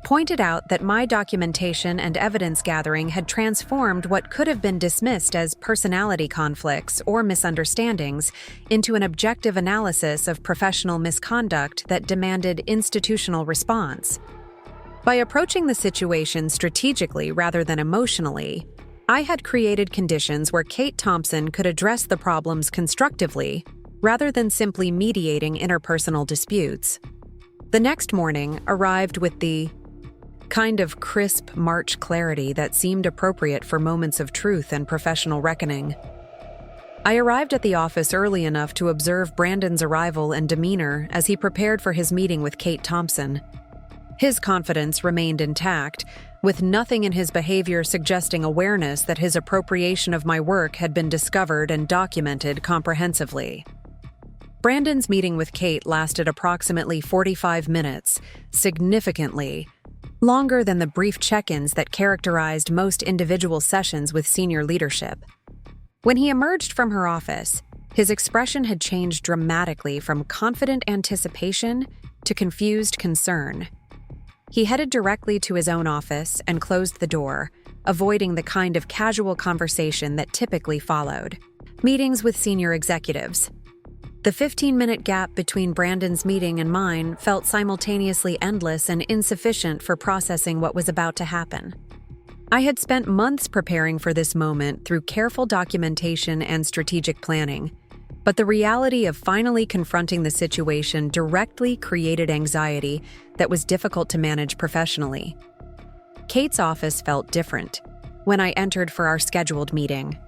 pointed out that my documentation and evidence gathering had transformed what could have been dismissed as personality conflicts or misunderstandings into an objective analysis of professional misconduct that demanded institutional response. By approaching the situation strategically rather than emotionally, I had created conditions where Kate Thompson could address the problems constructively rather than simply mediating interpersonal disputes. The next morning arrived with the kind of crisp March clarity that seemed appropriate for moments of truth and professional reckoning. I arrived at the office early enough to observe Brandon's arrival and demeanor as he prepared for his meeting with Kate Thompson. His confidence remained intact, with nothing in his behavior suggesting awareness that his appropriation of my work had been discovered and documented comprehensively. Brandon's meeting with Kate lasted approximately 45 minutes, significantly longer than the brief check-ins that characterized most individual sessions with senior leadership. When he emerged from her office, his expression had changed dramatically from confident anticipation to confused concern. He headed directly to his own office and closed the door, avoiding the kind of casual conversation that typically followed. Meetings with senior executives. The 15-minute gap between Brandon's meeting and mine felt simultaneously endless and insufficient for processing what was about to happen. I had spent months preparing for this moment through careful documentation and strategic planning, but the reality of finally confronting the situation directly created anxiety that was difficult to manage professionally. Kate's office felt different when I entered for our scheduled meeting.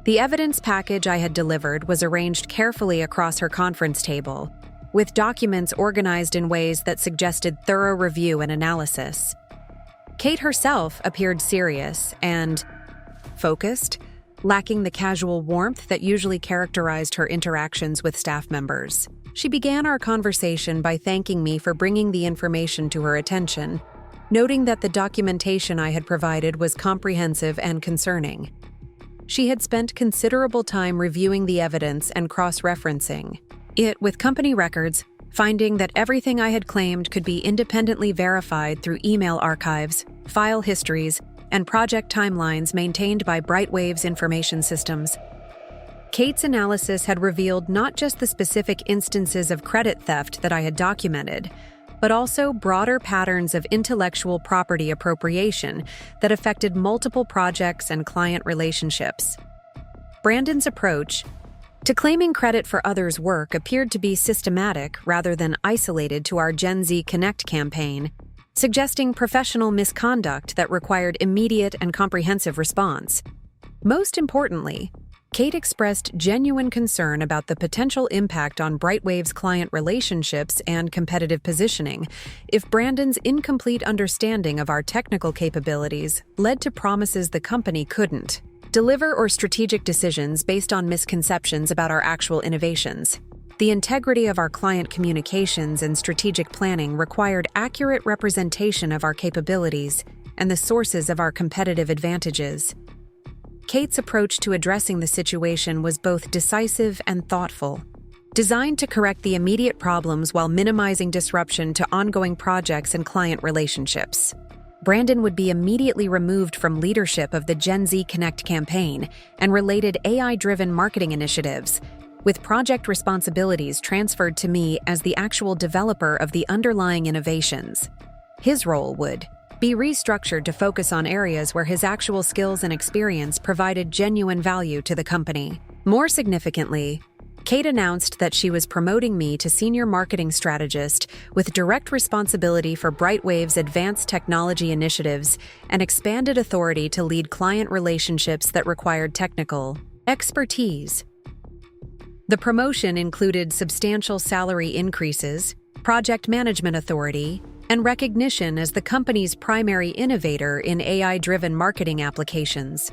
The evidence package I had delivered was arranged carefully across her conference table, with documents organized in ways that suggested thorough review and analysis. Kate herself appeared serious and focused, lacking the casual warmth that usually characterized her interactions with staff members. She began our conversation by thanking me for bringing the information to her attention, noting that the documentation I had provided was comprehensive and concerning. She had spent considerable time reviewing the evidence and cross-referencing it with company records, finding that everything I had claimed could be independently verified through email archives, file histories, and project timelines maintained by Brightwave's information systems. Kate's analysis had revealed not just the specific instances of credit theft that I had documented, but also broader patterns of intellectual property appropriation that affected multiple projects and client relationships. Brandon's approach to claiming credit for others' work appeared to be systematic rather than isolated to our Gen Z Connect campaign, suggesting professional misconduct that required immediate and comprehensive response. Most importantly, Kate expressed genuine concern about the potential impact on Brightwave's client relationships and competitive positioning if Brandon's incomplete understanding of our technical capabilities led to promises the company couldn't deliver or strategic decisions based on misconceptions about our actual innovations. The integrity of our client communications and strategic planning required accurate representation of our capabilities and the sources of our competitive advantages. Kate's approach to addressing the situation was both decisive and thoughtful, designed to correct the immediate problems while minimizing disruption to ongoing projects and client relationships. Brandon would be immediately removed from leadership of the Gen Z Connect campaign and related AI-driven marketing initiatives, with project responsibilities transferred to me as the actual developer of the underlying innovations. His role would be restructured to focus on areas where his actual skills and experience provided genuine value to the company. More significantly, Kate announced that she was promoting me to senior marketing strategist with direct responsibility for Brightwave's advanced technology initiatives and expanded authority to lead client relationships that required technical expertise. The promotion included substantial salary increases, project management authority, and recognition as the company's primary innovator in AI-driven marketing applications.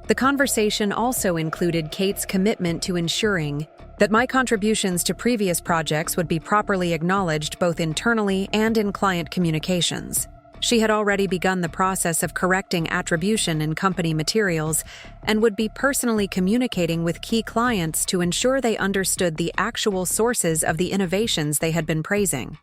The conversation also included Kate's commitment to ensuring that my contributions to previous projects would be properly acknowledged both internally and in client communications. She had already begun the process of correcting attribution in company materials and would be personally communicating with key clients to ensure they understood the actual sources of the innovations they had been praising.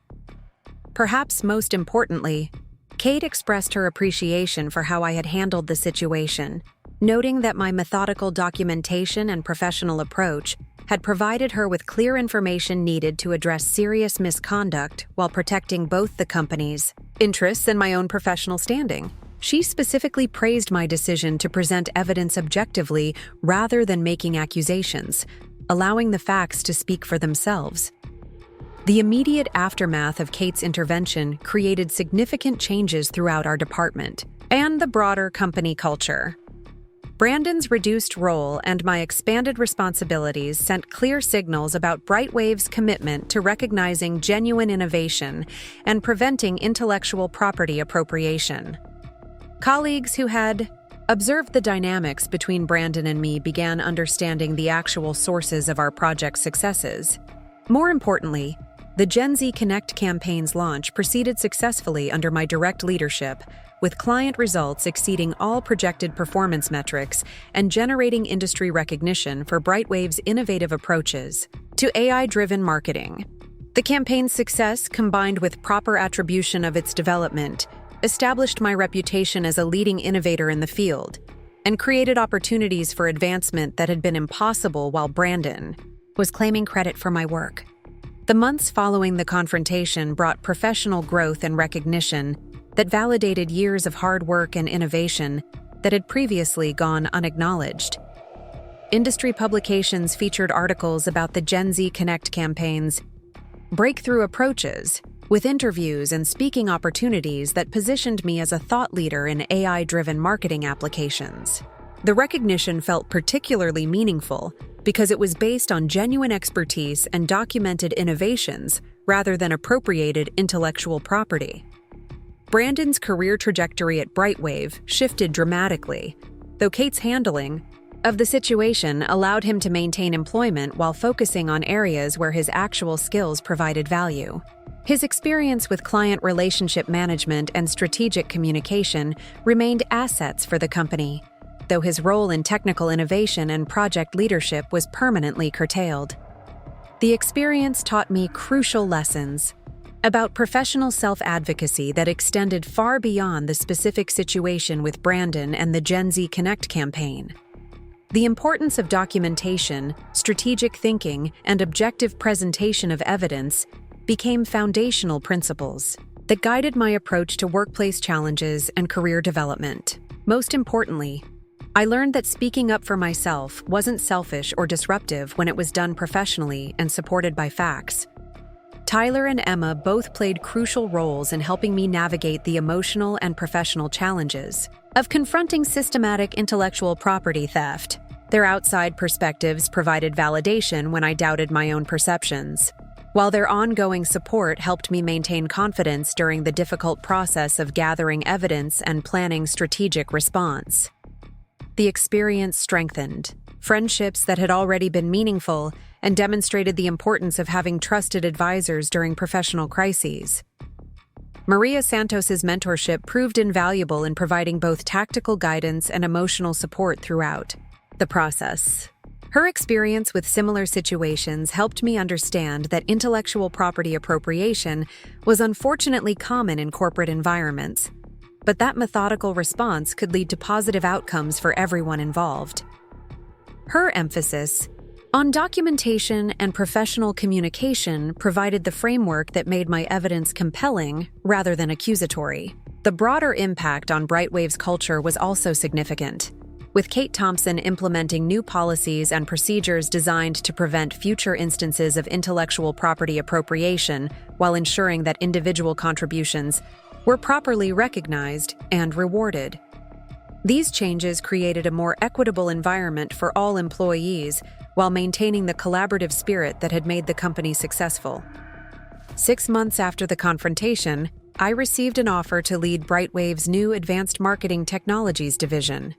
Perhaps most importantly, Kate expressed her appreciation for how I had handled the situation, noting that my methodical documentation and professional approach had provided her with clear information needed to address serious misconduct while protecting both the company's interests and my own professional standing. She specifically praised my decision to present evidence objectively rather than making accusations, allowing the facts to speak for themselves. The immediate aftermath of Kate's intervention created significant changes throughout our department and the broader company culture. Brandon's reduced role and my expanded responsibilities sent clear signals about Brightwave's commitment to recognizing genuine innovation and preventing intellectual property appropriation. Colleagues who had observed the dynamics between Brandon and me began understanding the actual sources of our project's successes. More importantly, the Gen Z Connect campaign's launch proceeded successfully under my direct leadership, with client results exceeding all projected performance metrics and generating industry recognition for Brightwave's innovative approaches to AI-driven marketing. The campaign's success, combined with proper attribution of its development, established my reputation as a leading innovator in the field and created opportunities for advancement that had been impossible while Brandon was claiming credit for my work. The months following the confrontation brought professional growth and recognition that validated years of hard work and innovation that had previously gone unacknowledged. Industry publications featured articles about the Gen Z Connect campaign's breakthrough approaches, with interviews and speaking opportunities that positioned me as a thought leader in AI-driven marketing applications. The recognition felt particularly meaningful because it was based on genuine expertise and documented innovations rather than appropriated intellectual property. Brandon's career trajectory at Brightwave shifted dramatically, though Kate's handling of the situation allowed him to maintain employment while focusing on areas where his actual skills provided value. His experience with client relationship management and strategic communication remained assets for the company, though his role in technical innovation and project leadership was permanently curtailed. The experience taught me crucial lessons about professional self-advocacy that extended far beyond the specific situation with Brandon and the Gen Z Connect campaign. The importance of documentation, strategic thinking, and objective presentation of evidence became foundational principles that guided my approach to workplace challenges and career development. Most importantly, I learned that speaking up for myself wasn't selfish or disruptive when it was done professionally and supported by facts. Tyler and Emma both played crucial roles in helping me navigate the emotional and professional challenges of confronting systematic intellectual property theft. Their outside perspectives provided validation when I doubted my own perceptions, while their ongoing support helped me maintain confidence during the difficult process of gathering evidence and planning strategic response. The experience strengthened friendships that had already been meaningful and demonstrated the importance of having trusted advisors during professional crises. Maria Santos's mentorship proved invaluable in providing both tactical guidance and emotional support throughout the process. Her experience with similar situations helped me understand that intellectual property appropriation was unfortunately common in corporate environments, but that methodical response could lead to positive outcomes for everyone involved. Her emphasis on documentation and professional communication provided the framework that made my evidence compelling rather than accusatory. The broader impact on Brightwave's culture was also significant, with Kate Thompson implementing new policies and procedures designed to prevent future instances of intellectual property appropriation while ensuring that individual contributions were properly recognized and rewarded. These changes created a more equitable environment for all employees while maintaining the collaborative spirit that had made the company successful. 6 months after the confrontation, I received an offer to lead Brightwave's new Advanced Marketing Technologies division,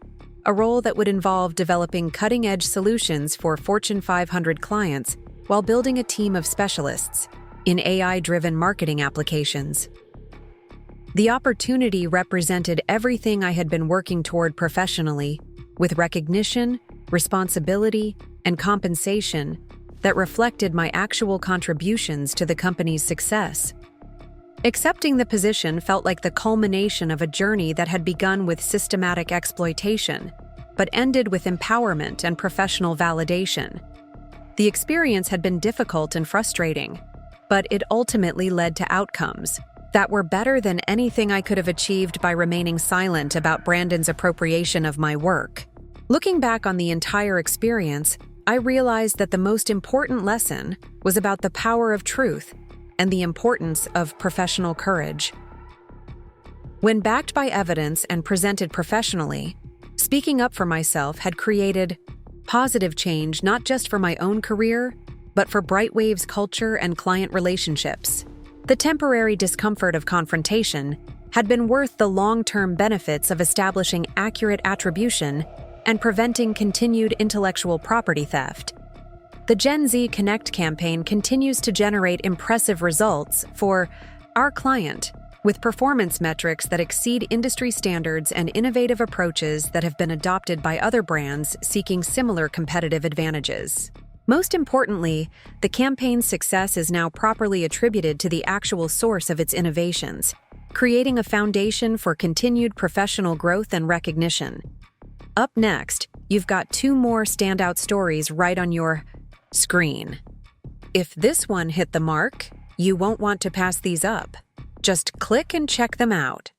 a role that would involve developing cutting-edge solutions for Fortune 500 clients while building a team of specialists in AI-driven marketing applications. The opportunity represented everything I had been working toward professionally, with recognition, responsibility, and compensation that reflected my actual contributions to the company's success. Accepting the position felt like the culmination of a journey that had begun with systematic exploitation, but ended with empowerment and professional validation. The experience had been difficult and frustrating, but it ultimately led to outcomes that were better than anything I could have achieved by remaining silent about Brandon's appropriation of my work. Looking back on the entire experience, I realized that the most important lesson was about the power of truth and the importance of professional courage. When backed by evidence and presented professionally, speaking up for myself had created positive change not just for my own career, but for Brightwave's culture and client relationships. The temporary discomfort of confrontation had been worth the long-term benefits of establishing accurate attribution and preventing continued intellectual property theft. The Gen Z Connect campaign continues to generate impressive results for our client, with performance metrics that exceed industry standards and innovative approaches that have been adopted by other brands seeking similar competitive advantages. Most importantly, the campaign's success is now properly attributed to the actual source of its innovations, creating a foundation for continued professional growth and recognition. Up next, you've got 2 more standout stories right on your screen. If this one hit the mark, you won't want to pass these up. Just click and check them out.